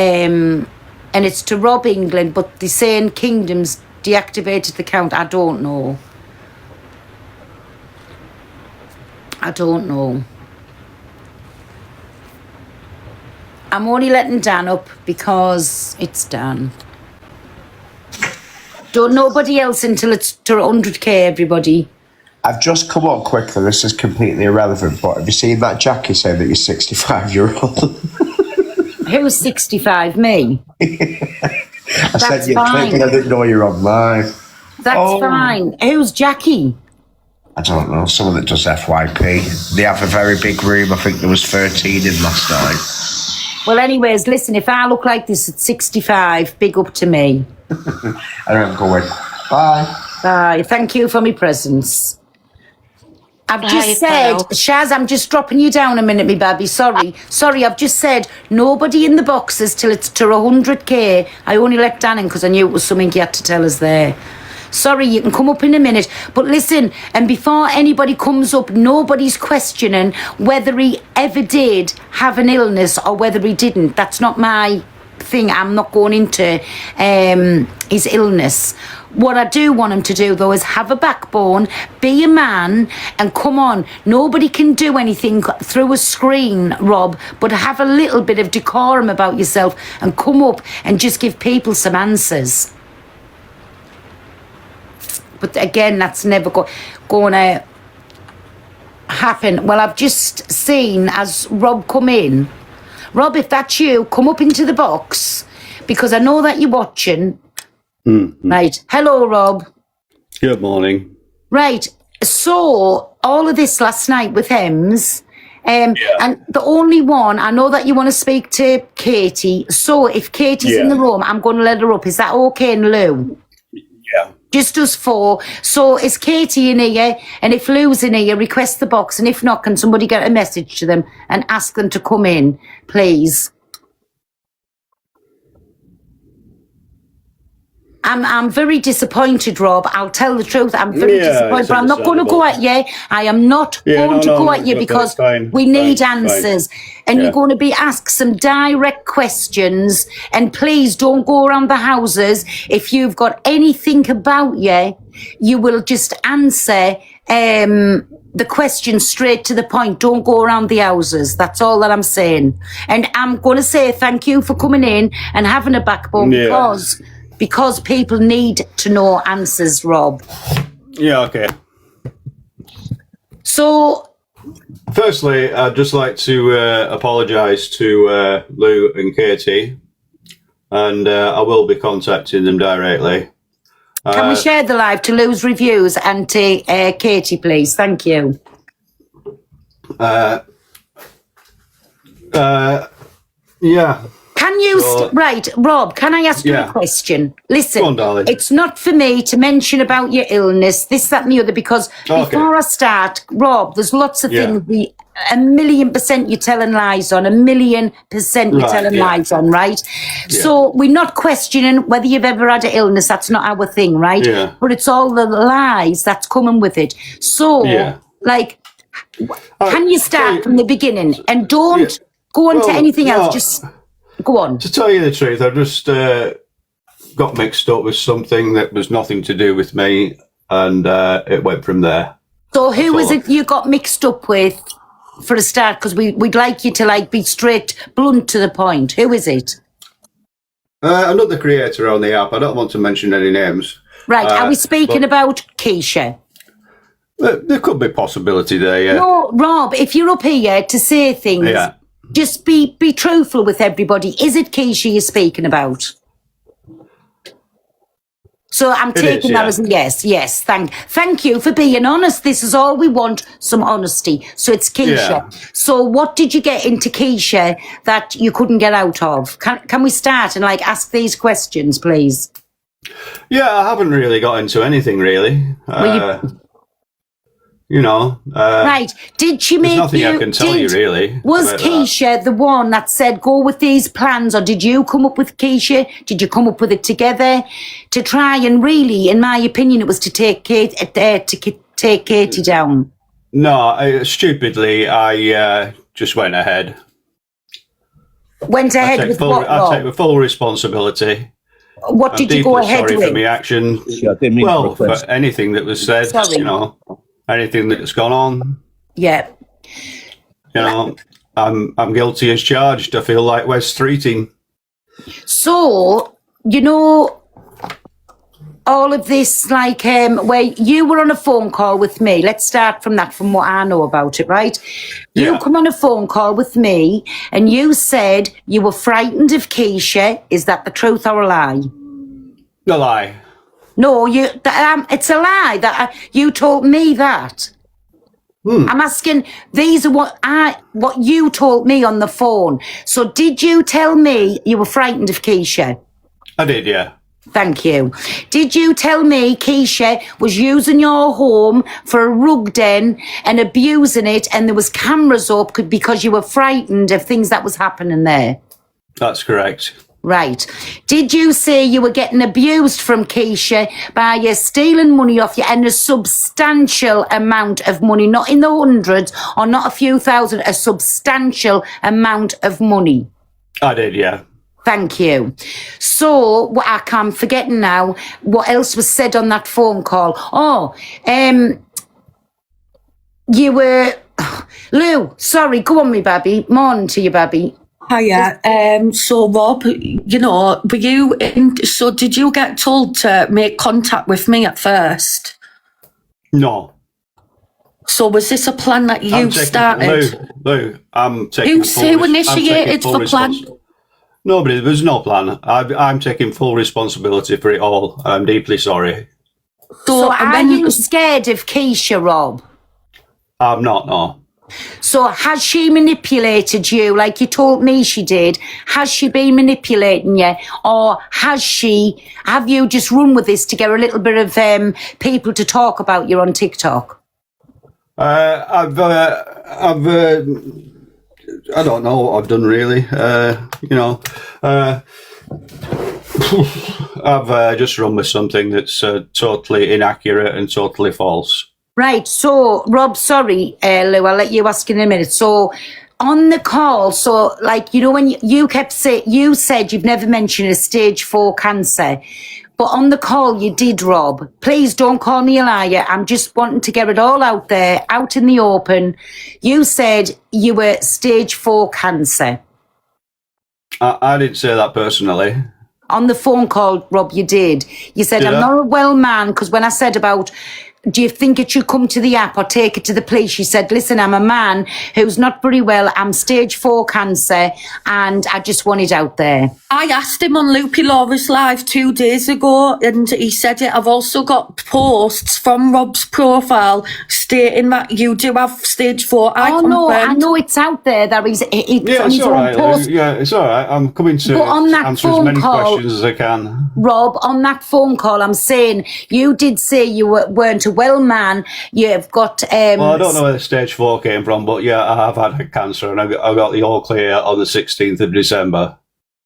And it's to Rob England, but they're saying Kingdoms deactivated the account. I don't know. I'm only letting Dan up because it's Dan. Don't nobody else until it's to 100k, everybody. I've just come on quickly. This is completely irrelevant, but have you seen that Jackie saying that you're 65-year-old? Who's 65? Me? I sent you a clip, but I didn't know you're on live. That's fine. Who's Jackie? I don't know. Someone that does FYP. They have a very big room. I think there was 13 in last night. Well, anyways, listen, if I look like this at 65, big up to me. I'm going. Bye. Bye. Thank you for my presence. I've just said, Shaz, I'm just dropping you down a minute, me baby. Sorry, I've just said nobody in the boxes till it's to 100k. I only let Dan in because I knew it was something you had to tell us there. Sorry, you can come up in a minute. But listen, and before anybody comes up, nobody's questioning whether he ever did have an illness or whether he didn't. That's not my thing. I'm not going into his illness. What I do want him to do, though, is have a backbone, be a man, and come on. Nobody can do anything through a screen, Rob, but have a little bit of decorum about yourself and come up and just give people some answers. But again, that's never going to... happen? Well, I've just seen as Rob come in. Rob, if that's you, come up into the box because I know that you're watching. Right. Hello, Rob. Good morning. Right. So all of this last night with Ems. And the only one, I know that you want to speak to Katie. So if Katie's in the room, I'm going to let her up. Is that okay, and Lou? Yeah. Just us four. So is Katie in here? And if Lou's in here, request the box. And if not, can somebody get a message to them and ask them to come in, please? I'm very disappointed, Rob. I'll tell the truth. I'm very disappointed, but I'm not going to go at you. I am not going to go at you because we need answers. And you're going to be asked some direct questions. And please don't go around the houses. If you've got anything about you, you will just answer the question straight to the point. Don't go around the houses. That's all that I'm saying. And I'm going to say thank you for coming in and having a backbone because people need to know answers, Rob. Yeah, okay. So, firstly, I'd just like to apologise to Lou and Katie, and I will be contacting them directly. Can we share the live to Lou's reviews and to Katie, please? Thank you. Yeah. Can you, right, Rob, can I ask you a question? Listen, Go on, darling. It's not for me to mention about your illness, this, that and the other, because before I start, Rob, there's lots of things, 1,000,000% you're telling lies on, 1,000,000% you're telling lies on, right? So we're not questioning whether you've ever had an illness, that's not our thing, right? But it's all the lies that's coming with it. So, like, can you start from the beginning and don't go on to anything else, just... Go on. To tell you the truth, I just got mixed up with something that was nothing to do with me, and it went from there. So who was it you got mixed up with for a start? Because we'd like you to be straight, blunt to the point. Who is it? Another creator on the app. I don't want to mention any names. Right. Are we speaking about Keisha? There could be possibility there, yeah. No, Rob, if you're up here to say things... Just be truthful with everybody. Is it Keisha you're speaking about? So I'm taking that as a yes. Yes, thank you for being honest. This is all we want, some honesty. So it's Keisha. So what did you get into Keisha that you couldn't get out of? Can we start and ask these questions, please? Yeah, I haven't really got into anything really. Right. Did she make there's nothing I can tell you, really. Was Keisha the one that said, go with these plans, or did you come up with Keisha? Did you come up with it together to try and really, in my opinion, it was to take Katie down? No, stupidly, I just went ahead. Went ahead with what, Rob? I take full responsibility. What did you go ahead with? Sorry for my action. Well, for anything that was said, anything that's gone on. Yeah. I'm guilty as charged. I feel like we're streeting. So, all of this, where you were on a phone call with me. Let's start from that, from what I know about it, right? You come on a phone call with me and you said you were frightened of Keisha. Is that the truth or a lie? A lie. No, it's a lie that you told me that. I'm asking, these are what you told me on the phone. So did you tell me you were frightened of Keisha? I did, yeah. Thank you. Did you tell me Keisha was using your home for a rug den and abusing it, and there was cameras up because you were frightened of things that was happening there? That's correct. Right. Did you say you were getting abused from Keisha by you stealing money off you, and a substantial amount of money, not in the hundreds or not a few thousand, a substantial amount of money? I did, yeah. Thank you. So, I'm forgetting now what else was said on that phone call. You were... Lou, sorry, go on, me babby. Morning to you, babby. Hiya. So Rob, were you so did you get told to make contact with me at first? No. So was this a plan that you started? Lou, I'm taking Who initiated the plan? Nobody. There's no plan. I'm taking full responsibility for it all. I'm deeply sorry. So are you scared of Keisha, Rob? I'm not, no. So has she manipulated you like you told me she did? Has she been manipulating you? Or have you just run with this to get a little bit of people to talk about you on TikTok? I don't know what I've done really. I've just run with something that's totally inaccurate and totally false. Right, so, Rob, sorry, Lou, I'll let you ask in a minute. So, on the call, so, like, you know, when you said you've never mentioned a stage 4 cancer, but on the call you did, Rob. Please don't call me a liar. I'm just wanting to get it all out there, out in the open. You said you were stage 4 cancer. I didn't say that personally. On the phone call, Rob, you did. You said, I'm not a well man, because when I said about, do you think it should come to the app or take it to the police? You said, listen, I'm a man who's not very well. I'm stage 4 cancer and I just want it out there. I asked him on Loopy Laura's live 2 days ago and he said it. I've also got posts from Rob's profile stating that you do have stage 4. I know it's out there. It's it's all right. Yeah, it's all right. I'm coming to answer as many questions as I can. Rob, on that phone call, I'm saying you did say you weren't a well man. You've got well, I don't know where the stage 4 came from, but yeah, I have had cancer and I got the all clear on the 16th of December.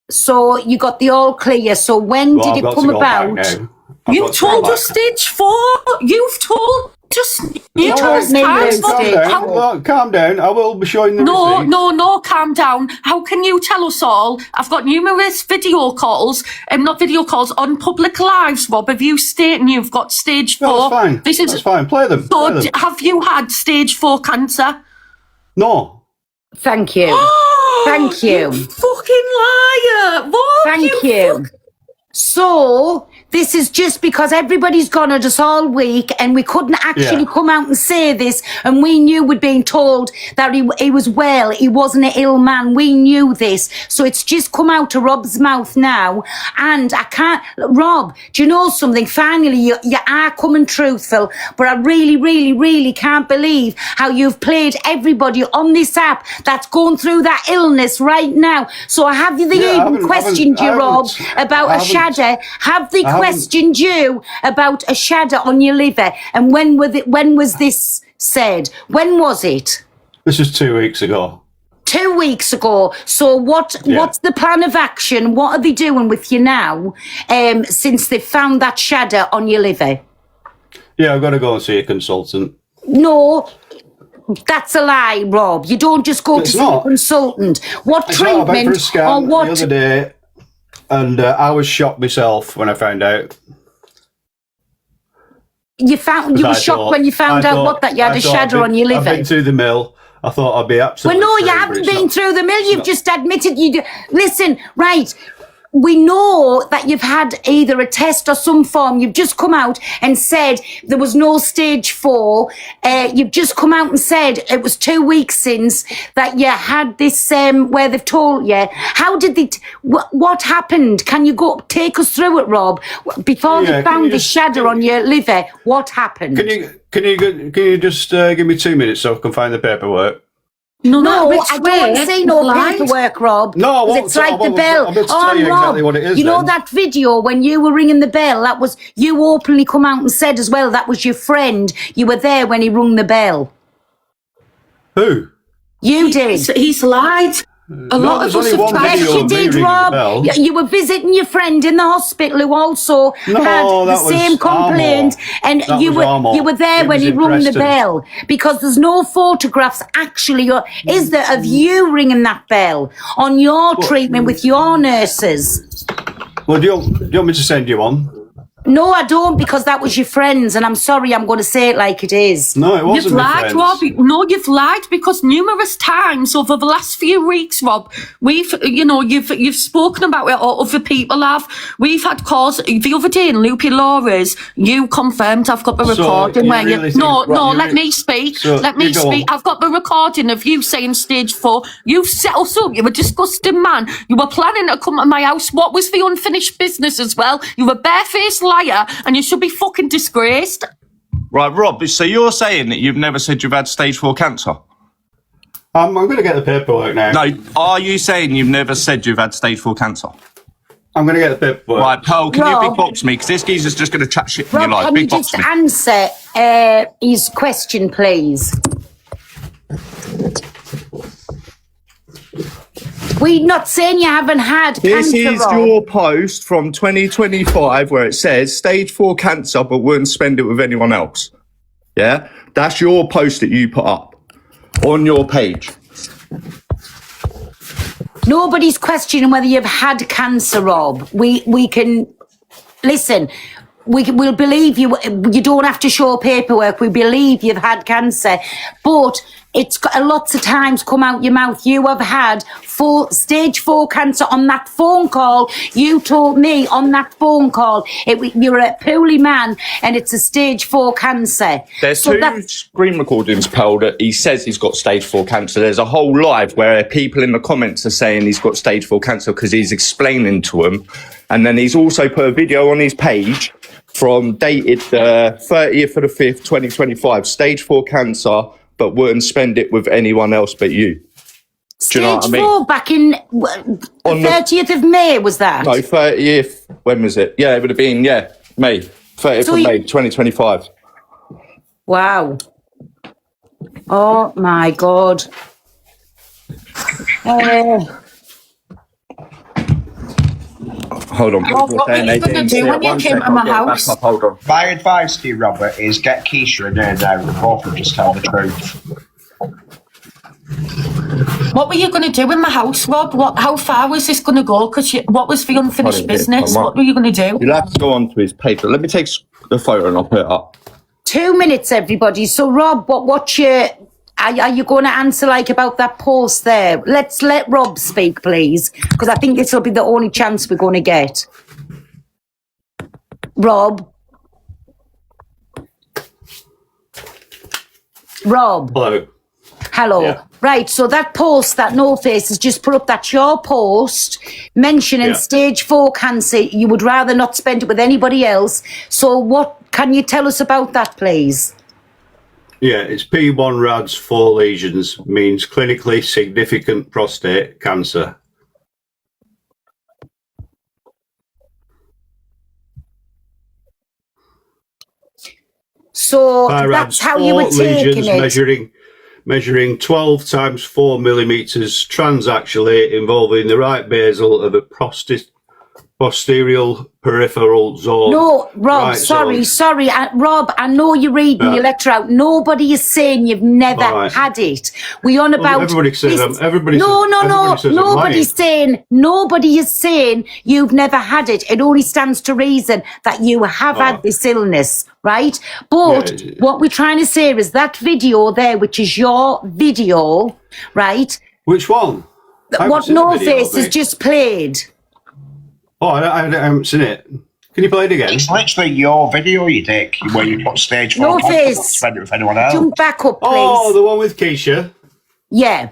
So you got the all clear. So when did it come about? You told us stage 4. You've told us. You told me calm down. I will be showing the receipts. No, calm down. How can you tell us all? I've got numerous video calls, not video calls, on public lives, Rob, of you stating you've got stage 4. No, that's fine. That's fine. Play them. So have you had stage 4 cancer? No. Thank you. Thank you. You fucking liar. Rob, Thank you. So, this is just because everybody's gone at us all week and we couldn't actually come out and say this, and we knew we'd been told that he was well, he wasn't an ill man. We knew this. So it's just come out of Rob's mouth now, and I can't... Rob, do you know something? Finally, you are coming truthful, but I really, really, really can't believe how you've played everybody on this app that's going through that illness right now. So have they even questioned you, Rob, about a shadow? Have they questioned you about a shadow on your liver? And when was this said? When was it? This was 2 weeks ago. 2 weeks ago. So what's the plan of action? What are they doing with you now, since they found that shadow on your liver? Yeah, I've got to go and see a consultant. No, that's a lie, Rob. You don't just go to see a consultant. What treatment I went for a scan the other day, and I was shocked myself when I found out. You were shocked when you found out that you had a shadow on your liver. I've been through the mill. I thought I'd be absolutely. Well, no, you haven't been through the mill. You've just admitted you do. Listen, right. We know that you've had either a test or some form. You've just come out and said there was no stage 4. You've just come out and said it was 2 weeks since that you had this, where they've told you. How did they, what happened? Can you take us through it, Rob? Before they found the shadow on your liver, what happened? Can you just give me 2 minutes so I can find the paperwork? No, I don't want to see no paperwork, Rob. No, I won't. It's like the bell. I'm going to tell you exactly what it is. You know that video when you were ringing the bell? That was you openly come out and said as well. That was your friend. You were there when he rung the bell. Who? You did. He's lied. A lot of us have tried. Yes, you did, Rob. You were visiting your friend in the hospital who also had the same complaint, and you were there when he rung the bell, because there's no photographs actually, is there, of you ringing that bell on your treatment with your nurses? Well, do you want me to send you one? No, I don't, because that was your friends, and I'm sorry, I'm going to say it like it is. No, it wasn't You've my lied, friends. Rob. No, you've lied because numerous times over the last few weeks, Rob, you've spoken about it, or other people have. We've had calls the other day in Loopy Laura's. You confirmed I've got the So recording you where really you. think- No, right, no, you let re- me speak. So Let me you go speak. on. I've got the recording of you saying stage 4. You've set us up. You're a disgusting man. You were planning to come to my house. What was the unfinished business as well? You're a barefaced liar, and you should be fucking disgraced. Right, Rob, so you're saying that you've never said you've had stage 4 cancer? I'm going to get the paperwork now. No, are you saying you've never said you've had stage 4 cancer? I'm going to get the paperwork. Right, Pearl, can you Rob. big box me? Because this geezer's just going to chat shit in Rob, your life. can you Big box just me. answer his question, please? We're not saying you haven't had This cancer, is Rob. your post from 2025 where it says stage 4 cancer, but wouldn't spend it with anyone else. Yeah? That's your post that you put up on your page. Nobody's questioning whether you've had cancer, Rob. We can listen. We'll believe you. You don't have to show paperwork. We believe you've had cancer, but it's got lots of times come out your mouth. You have had stage 4 cancer on that phone call. You told me on that phone call you're a poorly man, and it's a stage 4 cancer. There's So two that- screen recordings, Pearl, that he says he's got stage 4 cancer. There's a whole live where people in the comments are saying he's got stage 4 cancer because he's explaining to them. And then he's also put a video on his page from dated the 30th of the 5th, 2025, stage 4 cancer, but wouldn't spend it with anyone else but you. Do you know what I Stage mean? 4 back in On the- 30th of May, was that? No, 30th, when was it? Yeah, it would have been, May. 30th So of you- May, 2025. Wow. Oh my God. Hold on. what were you gonna do when you came to my house? Hold on. My advice to you, Robert, is get Keisha and her there and both of them just tell the truth. What were you going to do in my house, Rob? How far was this going to go? Because what was the unfinished business? What were you going to do? You'll have to go on to his page. Let me take the photo and I'll put it up. 2 minutes, everybody. So, Rob, what's your... Are you going to answer about that post there? Let's let Rob speak, please, because I think this will be the only chance we're going to get. Rob. Hello. Hello. Yeah. Right, so that post that No Face has just put up, that's your post mentioning Yeah. stage 4 cancer. You would rather not spend it with anybody else. So what can you tell us about that, please? Yeah, it's P1 RADS 4 lesions, means clinically significant prostate cancer. So PIRADS that's how you were 4 taking lesions it. measuring 12 times 4 millimeters transaxially, involving the right basal of a posterior peripheral zone. No, Rob, Right sorry. zone. Rob, I know you're reading Yeah. your letter out. Nobody is saying you've never All right. had it. We on about... everybody says this- everybody No, says- no, no. everybody says I'm lying. Nobody is saying you've never had it. It only stands to reason that you have had this illness, right? But Yeah. what we're trying to say is that video there, which is your video, right? Which one? I haven't What seen the No video, Face has mate. just played. Oh, I haven't seen it. Can you play it again? It's literally your video, you dick, where you put stage 4 No cancer, face. not spend it with anyone else. Jump back up, please. Oh, the one with Keisha. Yeah.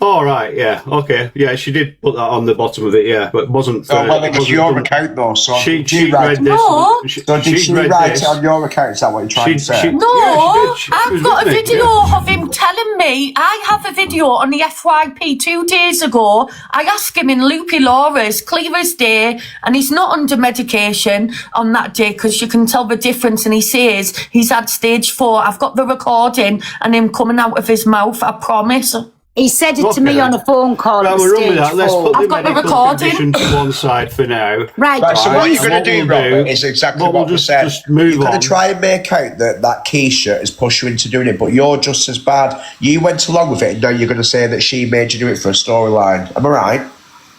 Oh, right, yeah, okay. Yeah, she did put that on the bottom of it, yeah, but it wasn't... Oh, well, it it was wasn't your from- account, though, so She did you write read this. No. So did she read write this. it on your account? Is that what you're trying to say? No, Yeah, she I've was got a with me, video yeah. of him telling me. I have a video on the FYP 2 days ago. I asked him in Loopy Laura's, clear as day, and he's not under medication on that day because you can tell the difference. And he says he's had stage 4. I've got the recording and him coming out of his mouth. I promise. He said it to me Okay. on a phone call. Right, at we're on with stage that. Let's 4. put I've the got the medical recording. condition to one side for now. Right, Right, so what you're going to do, What we'll Robert, do- is exactly what what we'll we said. just move You're going on. to try and make out that Keisha has pushed you into doing it, but you're just as bad. You went along with it, and now you're going to say that she made you do it for a storyline. Am I right?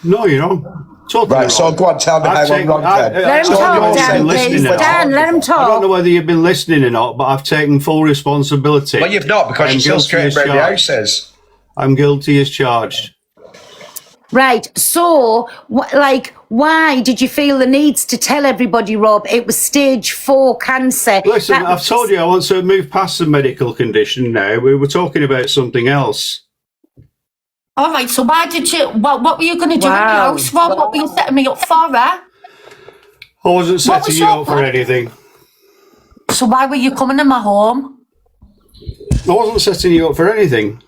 No, you're not. Totally Right, so wrong. go on, tell me I've how I'm taken- wrong I- then. Let him So talk, you've been Dan, listening please. or not. Dan, let him I don't talk. know whether you've been listening or not, but I've taken full responsibility. Well, you've not, because I'm you're still guilty straight as about the charged. houses. I'm guilty as charged. Right. So, why did you feel the needs to tell everybody, Rob, it was stage 4 cancer? Listen, That I've was- told you I want to move past the medical condition now. We were talking about something else. All right, so why did you, what were you going to do in the Wow. house, Rob? What were you setting me up for, eh? I wasn't What setting was you your up for plan? anything. So why were you coming to my home? I wasn't setting you up for anything.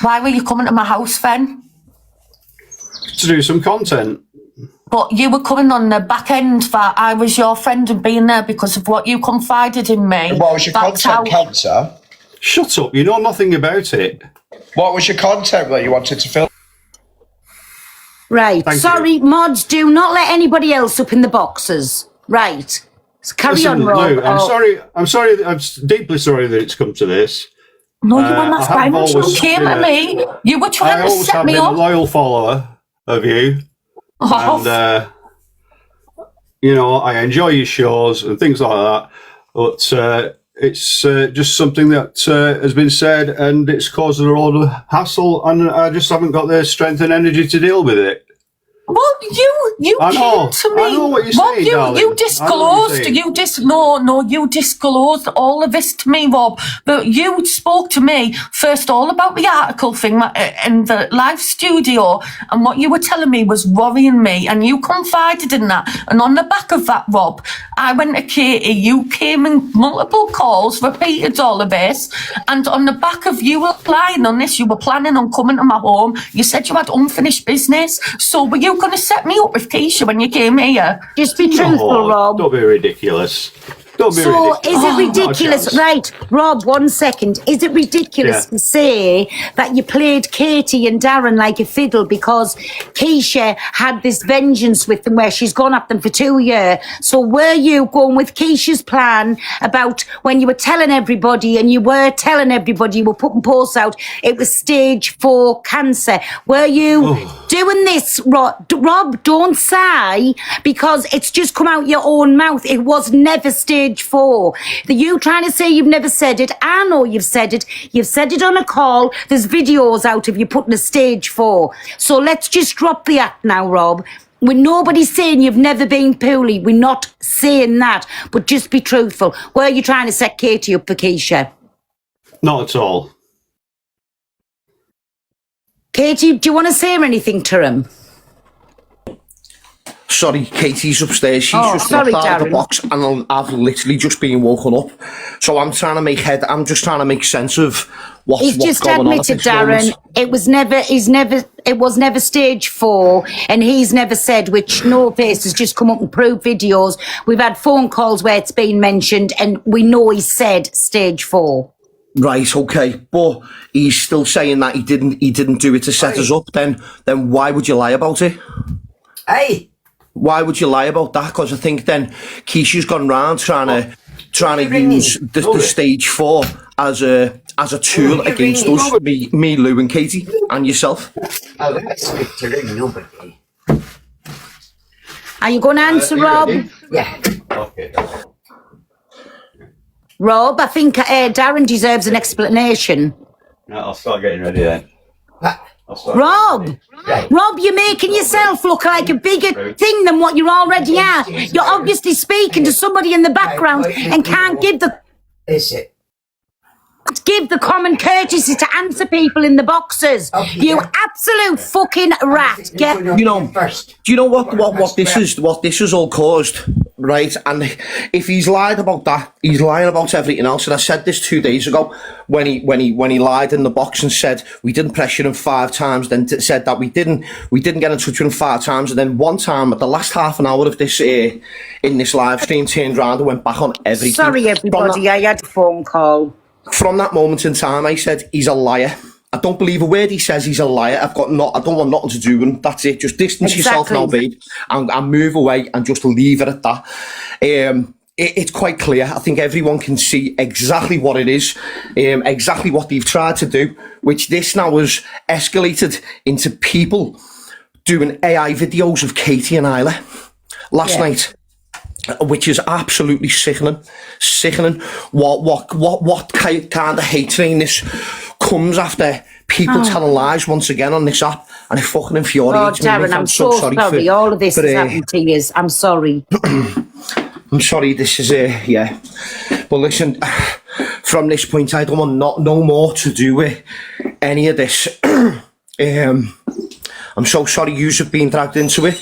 Why were you coming to my house then? To do some content. But you were coming on the back end that I was your friend and being there because of what you confided in me. What was your That's content, how- cancer? Shut up, you know nothing about it. What was your content that you wanted to film? Right. Thank Sorry, mods, do not let anybody else up in the boxes. Right. So carry Listen, on, Rob. Lou, I'm Oh. sorry. I'm deeply sorry that it's come to this. No, you I were not have fine. You always came been at a- me. You were I trying to always set have me been a up. loyal follower of you, Oh, and you know I enjoy your shows and things like that. But it's just something that has been said, and it's caused a lot of hassle, and I just haven't got the strength and energy to deal with it. well, you I know. came to me. I know what you're Rob, saying, you darling. I know what you're disclosed. saying. You disclosed all of this to me, Rob. But you spoke to me first all about the article thing in the live studio, and what you were telling me was worrying me, and you confided in that. And on the back of that, Rob, I went to Katie. You came in multiple calls, repeated all of this, and on the back of you applying on this, you were planning on coming to my home. You said you had unfinished business. So were you going to set me up with Keisha when you came here? Just be truthful, No, Rob. don't be ridiculous. Don't be So ridiculous. is it Not a ridiculous? chance. Right, Rob, 1 second. Is it ridiculous Yeah. to say that you played Katie and Darren like a fiddle because Keisha had this vengeance with them where she's gone at them for 2 years? So were you going with Keisha's plan about when you were telling everybody and you were telling everybody, you were putting posts out, it was stage 4 cancer? Were you doing this, Rob? Don't sigh, because it's just come out your own mouth. It was never stage 4. You trying to say you've never said it? I know you've said it. You've said it on a call. There's videos out of you putting a stage 4. So let's just drop the act now, Rob. When nobody's saying you've never been poorly, we're not saying that. But just be truthful. Were you trying to set Katie up for Keisha? Not at all. Katie, do you want to say anything to him? Sorry, Katie's upstairs. She's Oh, just sorry, looked out of the Darren. box, and I've literally just been woken up. So I'm trying to just trying to make sense of what's He's just going on. at admitted, this moment. Darren, it was never stage 4, and he's never said, which No Face has just come up and proved videos. We've had phone calls where it's been mentioned, and we know he said stage 4. Right, okay, but he's still saying that he didn't do it to set us up. Then why would you lie about it? Hey, why would you lie about that? Because I think then Keisha's gone round trying to use the stage 4 as a tool against us, me, Lou, and Katie, and yourself. Oh, let's speak to ring nobody. Are you going to answer, Rob? Yeah. Okay. Rob, I think Darren deserves an explanation. No, I'll start getting ready then. Rob, you're making yourself look like a bigger thing than what you already are. You're obviously speaking to somebody in the background and can't give the common courtesy to answer people in the boxes. You absolute fucking rat. Get Do you know what this is all caused, right? And if he's lied about that, he's lying about everything else. And I said this 2 days ago when he lied in the box and said we didn't pressure him 5 times, then said that we didn't get in touch with him 5 times, and then one time at the last half an hour of this in this live stream turned around and went back on everything. Sorry, everybody, I had a phone call. From that moment in time, I said he's a liar. I don't believe a word he says. He's a liar. I don't want nothing to do with him. That's it. Just distance yourself now, babe, and move away and just leave it at that. It's quite clear. I think everyone can see exactly what it is, exactly what they've tried to do, which this now has escalated into people doing AI videos of Katie and Isla last night, which is absolutely sickening. What kind of hate train this comes after people telling lies once again on this app, and it fucking infuriates me. Darren, I'm so sorry. All of this has happened to you. I'm sorry. I'm sorry. This is yeah. But listen, from this point, I don't want no more to do with any of this. I'm so sorry you've been dragged into it.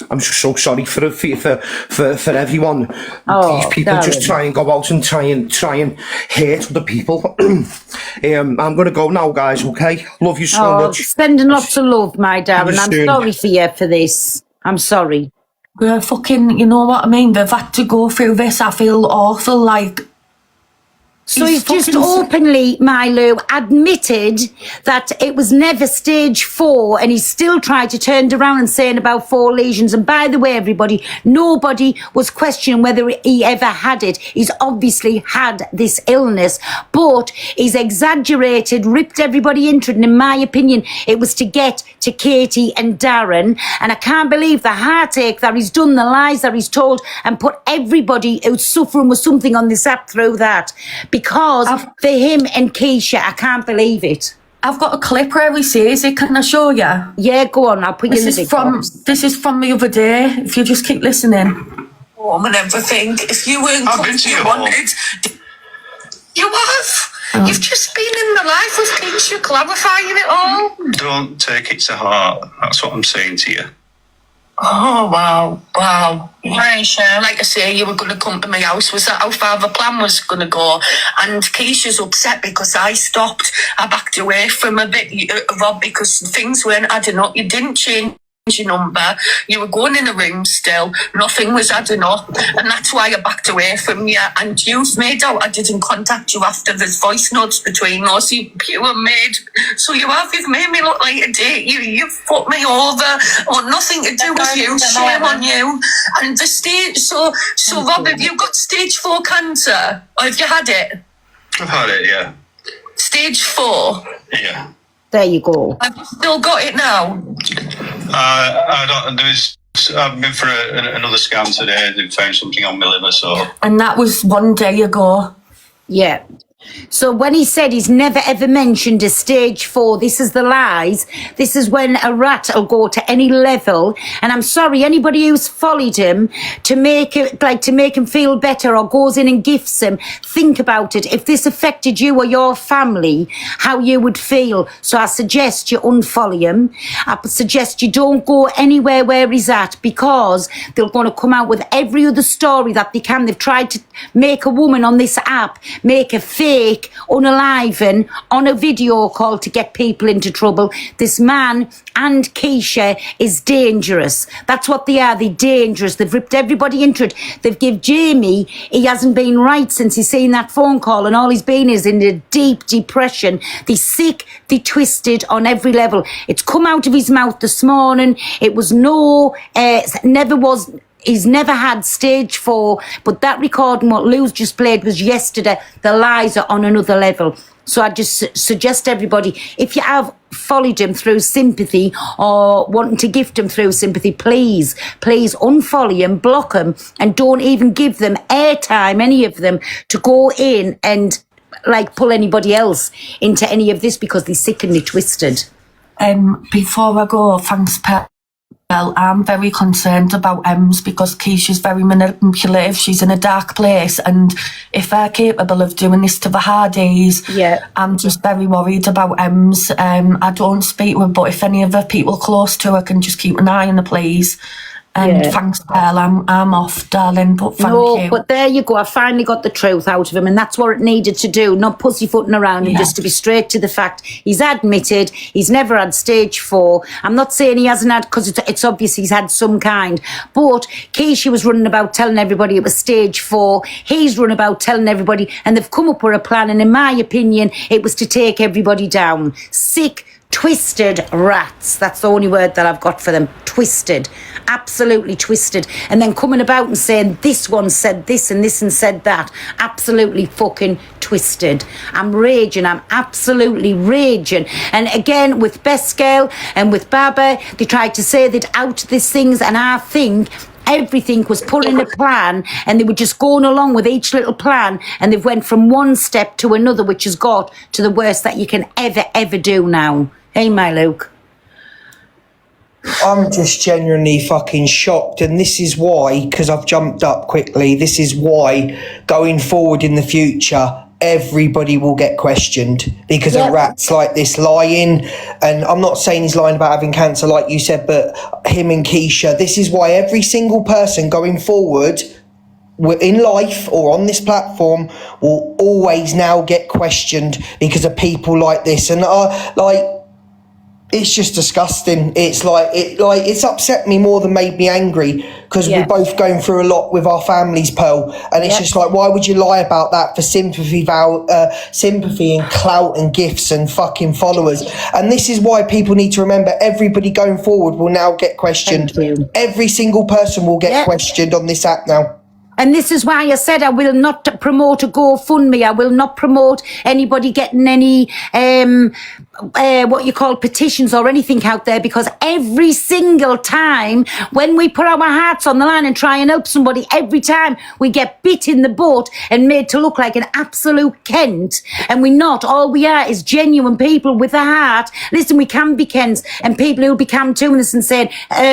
I'm so sorry for everyone. These people just try and go out and try and hate other people. I'm gonna go now, guys. Okay, love you so much. Sending lots of love, my Darren. I'm sorry for you for this. I'm sorry. We're fucking, you know what I mean? They've had to go through this. I feel awful. Like. So he's just openly, Milo, admitted that it was never stage 4, and he still tried to turn around and saying about 4 lesions. And by the way, everybody, nobody was questioning whether he ever had it. He's obviously had this illness, but he's exaggerated, ripped everybody into it. And in my opinion, it was to get to Katie and Darren. And I can't believe the heartache that he's done, the lies that he's told, and put everybody who's suffering with something on this app through that. Because for him and Keisha, I can't believe it. I've got a clip where he says it. Can I show you? Yeah, go on. I'll put you in the big box. This is from the other day. If you just keep listening. Home and everything. If you weren't you wanted, you have. You've just been in the life with Keisha, clarifying it all. Don't take it to heart. That's what I'm saying to you. Oh, wow. Right, sure. Like I say, you were going to come to my house. Was that how far the plan was going to go? And Keisha's upset because I stopped. I backed away from a bit, Rob, because things weren't adding up. You didn't change your number. You were going in the room still. Nothing was adding up. And that's why I backed away from you. And you've made out I didn't contact you after there's voice notes between us. You've made me look like a date. You've put me over, or nothing to do with you. Shame on you. And the stage, so Rob, have you got stage 4 cancer? Or have you had it? I've had it, yeah. Stage 4? Yeah. There you go. Have you still got it now? I don't. I've been for another scan today. They found something on my liver, so. And that was 1 day ago. Yeah. So when he said he's never ever mentioned a stage 4, this is the lies. This is when a rat will go to any level. And I'm sorry, anybody who's followed him to make him feel better or goes in and gifts him, think about it. If this affected you or your family, how you would feel. So I suggest you unfollow him. I suggest you don't go anywhere where he's at, because they're going to come out with every other story that they can. They've tried to make a woman on this app, make a fake unaliven on a video call to get people into trouble. This man and Keisha is dangerous. That's what they are. They're dangerous. They've ripped everybody into it. They've given Jamie, he hasn't been right since he's seen that phone call, and all he's been is in a deep depression. They're sick, they're twisted on every level. It's come out of his mouth this morning. It was he's never had stage 4, but that recording, what Lou's just played, was yesterday. The lies are on another level. So I just suggest everybody, if you have followed him through sympathy or wanting to gift him through sympathy, please unfollow him, block him, and don't even give them airtime, any of them, to go in and pull anybody else into any of this, because they're sick and they're twisted. Before I go, thanks, Pat. Well, I'm very concerned about Ems, because Keisha's very manipulative. She's in a dark place, and if they're capable of doing this to the Hardys, I'm just very worried about Ems. I don't speak with her, but if any of the people close to her can just keep an eye on her, please. And thanks, Pearl. I'm off, darling, but thank you. But there you go. I finally got the truth out of him, and that's what it needed to do, not pussyfooting around, and just to be straight to the fact. He's admitted he's never had stage 4. I'm not saying he hasn't had, because it's obvious he's had some kind. But Keisha was running about telling everybody it was stage 4. He's running about telling everybody, and they've come up with a plan, and in my opinion, it was to take everybody down. Sick, Twisted rats. That's the only word that I've got for them. Twisted. Absolutely twisted. And then coming about and saying this one said this and said that. Absolutely fucking twisted. I'm raging. I'm absolutely raging. And again, with Beskell and with Baba, they tried to say that out these things, and I think everything was put in a plan, and they were just going along with each little plan, and they've went from one step to another, which has got to the worst that you can ever do now. Hey, my Luke. I'm just genuinely fucking shocked, and this is why, because I've jumped up quickly, this is why going forward in the future everybody will get questioned because of rats like this lying. And I'm not saying he's lying about having cancer like you said, but him and Keisha, this is why every single person going forward in life or on this platform will always now get questioned because of people like this. And it's just disgusting. It's upset me more than made me angry because we're both going through a lot with our families, Pearl. And it's just like, why would you lie about that for sympathy and clout and gifts and fucking followers? And this is why people need to remember everybody going forward will now get questioned. Every single person will get questioned on this app now. And this is why I said I will not promote a GoFundMe. I will not promote anybody getting any, petitions or anything out there, because every single time when we put our hearts on the line and try and help somebody, every time we get bit in the butt and made to look like an absolute Kent. And we're not. All we are is genuine people with a heart. Listen, we can be Kents, and people who'll be coming to us and saying,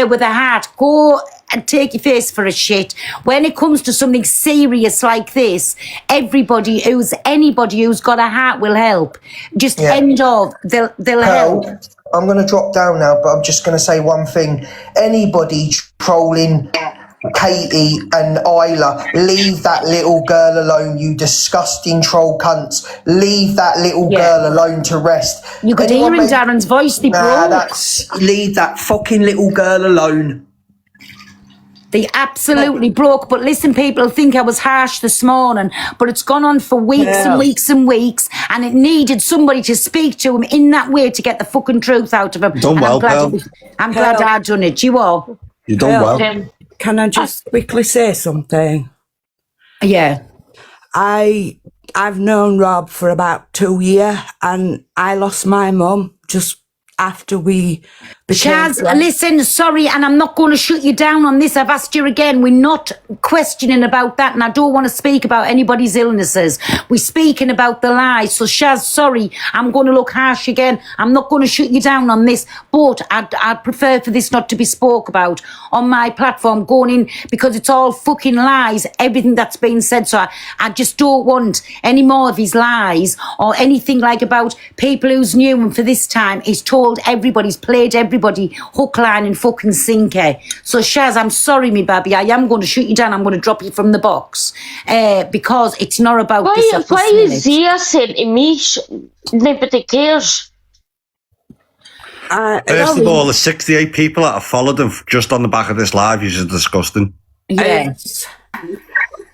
with a heart, go and take your face for a shit. When it comes to something serious like this, anybody who's got a heart will help. Just end of, they'll help. I'm going to drop down now, but I'm just going to say one thing. Anybody trolling Katie and Isla, leave that little girl alone, you disgusting troll cunts. Leave that little girl alone to rest. You could hear in Darren's voice, they broke. Leave that fucking little girl alone. They absolutely broke. But listen, people think I was harsh this morning, but it's gone on for weeks and weeks and weeks, and it needed somebody to speak to him in that way to get the fucking truth out of him. Done well, I'm glad I done it. You all. You done well. Can I just quickly say something? Yeah. I've known Rob for about 2 years, and I lost my mum just after we Chaz, listen, sorry, and I'm not going to shut you down on this. I've asked you again. We're not questioning about that, and I don't want to speak about anybody's illnesses. We're speaking about the lies. So, Chaz, sorry, I'm going to look harsh again. I'm not going to shut you down on this, but I'd prefer for this not to be spoke about on my platform going in, because it's all fucking lies, everything that's been said. So I just don't want any more of his lies or anything like about people who's new, and for this time he's told everybody, he's played everybody hook, line and fucking sinker. So Shaz, I'm sorry me baby, I am going to shoot you down. I'm going to drop you from the box because it's not about this. Why is Zia saying to me nobody cares? First of all, the 68 people that have followed him just on the back of this live is disgusting. Yes.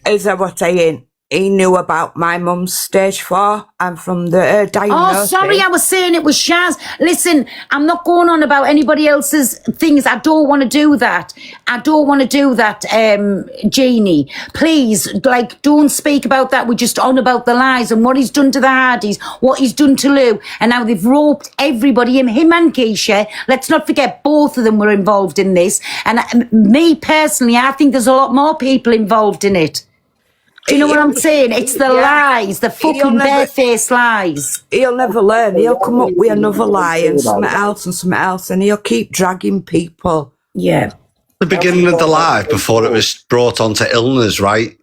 Is that what saying? He knew about my mum's stage 4 and from the diagnosis. Oh, sorry, I was saying it was Shaz. Listen, I'm not going on about anybody else's things. I don't want to do that. Jeannie. Please, don't speak about that. We're just on about the lies and what he's done to the Hardys, what he's done to Lou, and now they've roped everybody, him and Keisha. Let's not forget both of them were involved in this. And me personally, I think there's a lot more people involved in it. Do you know what I'm saying? It's the lies, the fucking barefaced lies. He'll never learn. He'll come up with another lie and something else, and he'll keep dragging people. Yeah. The beginning of the live, before it was brought onto illness, right?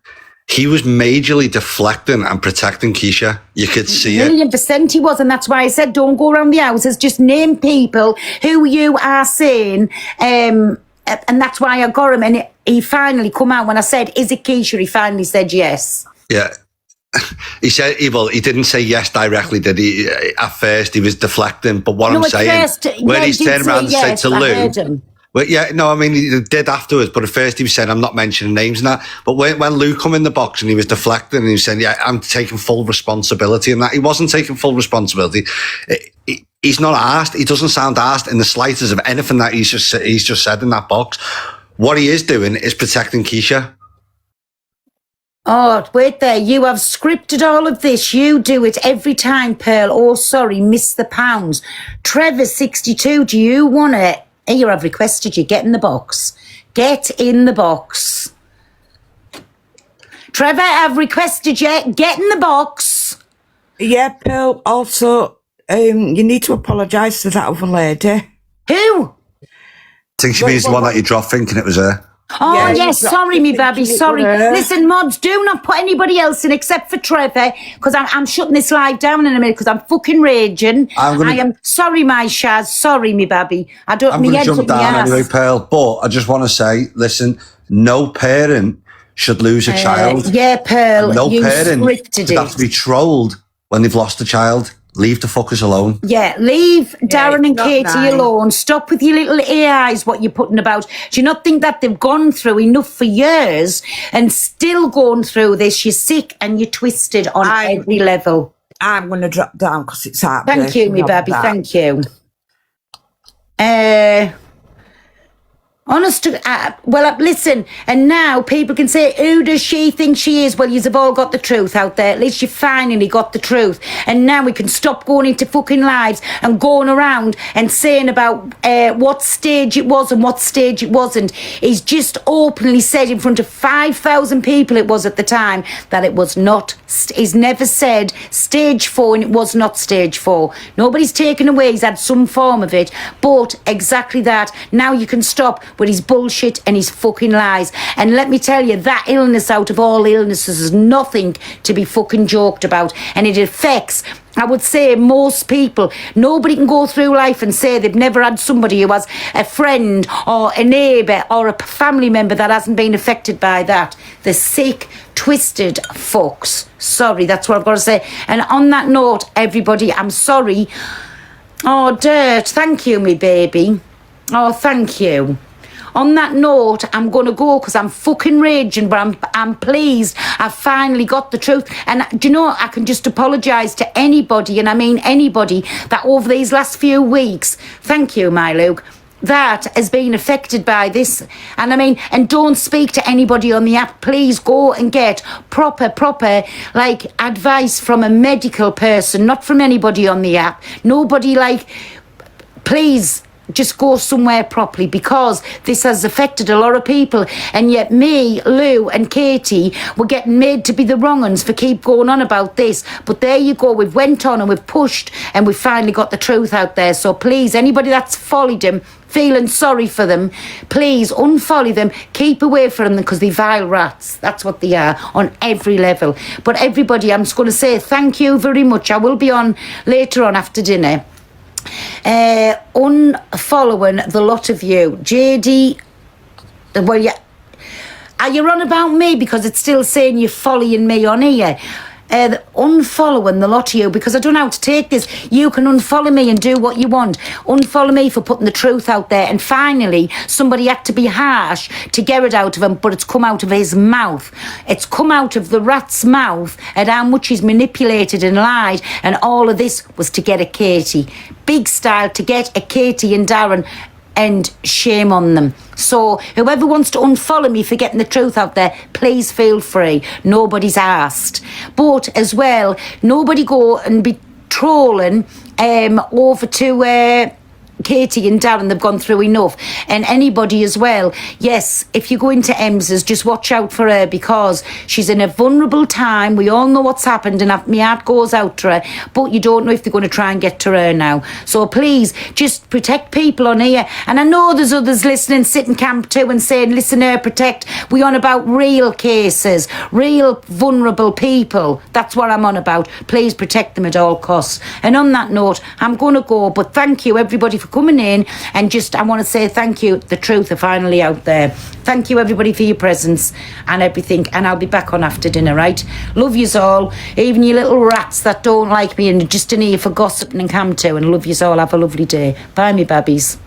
He was majorly deflecting and protecting Keisha. You could see it. 1,000,000% he was, and that's why I said don't go around the houses. Just name people who you are saying, and that's why I got him. And he finally come out when I said, "Is it Keisha?" He finally said yes. Yeah. He said, well, he didn't say yes directly, did he? At first, he was deflecting. But what I'm saying, when he's turned around and said to Lou, Well, yeah, no, I mean, he did afterwards, but at first he was saying, I'm not mentioning names and that. But when Lou come in the box and he was deflecting and he was saying, yeah, I'm taking full responsibility and that, he wasn't taking full responsibility. He's not arsed. He doesn't sound arsed in the slightest of anything that he's just said in that box. What he is doing is protecting Keisha. Oh, wait there. You have scripted all of this. You do it every time, Pearl. Oh, sorry, miss the pounds. Trevor, 62, do you want it? Here, I've requested you. Get in the box. Get in the box. Trevor, I've requested you. Get in the box. Yeah, Pearl, also, you need to apologise to that other lady. Who? I think she means the one that you dropped thinking it was her. Oh, Yeah, yes, sorry, me baby, sorry. Listen, mods, do not put anybody else in except for Trevor, because I'm shutting this live down in a minute, because I'm fucking raging. I am sorry, my Shaz, sorry, me baby. I'm going to jump down anyway, Pearl, but I just want to say, listen, no parent should lose a child. Yeah, Pearl, No you parent scripted should have to be trolled when they've lost a child. Leave the fuckers alone. Yeah, leave Darren and not Katie nice. alone. Stop with your little AIs, what you're putting about. Do you not think that they've gone through enough for years and still going through this? You're sick and you're twisted on every level. I'm going to drop down because it's hard. Thank you, me baby, thank you. Honest to, listen, and now people can say, who does she think she is? Well, you've all got the truth out there. At least you finally got the truth. And now we can stop going into fucking lives and going around and saying about what stage it was and what stage it wasn't. He's just openly said in front of 5,000 people it was at the time that it was not. He's never said stage 4 and it was not stage 4. Nobody's taken away. He's had some form of it. But exactly that. Now you can stop with his bullshit and his fucking lies. And let me tell you, that illness out of all illnesses is nothing to be fucking joked about. And it affects, I would say, most people. Nobody can go through life and say they've never had somebody who has a friend or a neighbour or a family member that hasn't been affected by that. The sick, twisted fucks. Sorry, that's what I've got to say. And on that note, everybody, I'm sorry. Oh, Dirt, thank you, me baby. Oh, thank you. On that note, I'm going to go because I'm fucking raging, but I'm pleased I've finally got the truth. And do you know, I can just apologise to anybody, and I mean anybody, that over these last few weeks, thank you, my Luke, that has been affected by this. And I mean, and don't speak to anybody on the app. Please go and get proper, like, advice from a medical person, not from anybody on the app. Nobody, like, please, just go somewhere properly, because this has affected a lot of people. And yet me, Lou and Katie were getting made to be the wrong ones for keep going on about this. But there you go, we've went on and we've pushed and we've finally got the truth out there. So please, anybody that's followed him, feeling sorry for them, please unfollow them, keep away from them, because they're vile rats. That's what they are on every level. But everybody, I'm just going to say thank you very much. I will be on later on after dinner. Unfollowing the lot of you. JD, well, are you on about me? Because it's still saying you're following me on here. Unfollowing the lot of you, because I don't know how to take this. You can unfollow me and do what you want. Unfollow me for putting the truth out there. And finally, somebody had to be harsh to get it out of him, but it's come out of his mouth. It's come out of the rat's mouth at how much he's manipulated and lied. And all of this was to get a Katie. Big style, to get a Katie and Darren. And shame on them. So whoever wants to unfollow me for getting the truth out there, please feel free. Nobody's asked. But as well, nobody go and be trolling over to Katie and Darren. They've gone through enough. And anybody as well, yes, if you go into Ems's, just watch out for her, because she's in a vulnerable time. We all know what's happened, and my heart goes out to her, but you don't know if they're going to try and get to her now. So please, just protect people on here. And I know there's others listening, sitting camp too, and saying, listen here, protect. We on about real cases, real vulnerable people. That's what I'm on about. Please protect them at all costs. And on that note, I'm going to go, but thank you everybody for coming in, and just I want to say thank you. The truth are finally out there. Thank you everybody for your presence and everything, and I'll be back on after dinner, right? Love yous all, even you little rats that don't like me and just in here for gossiping and cam too, and love yous all. Have a lovely day. Bye me babbies.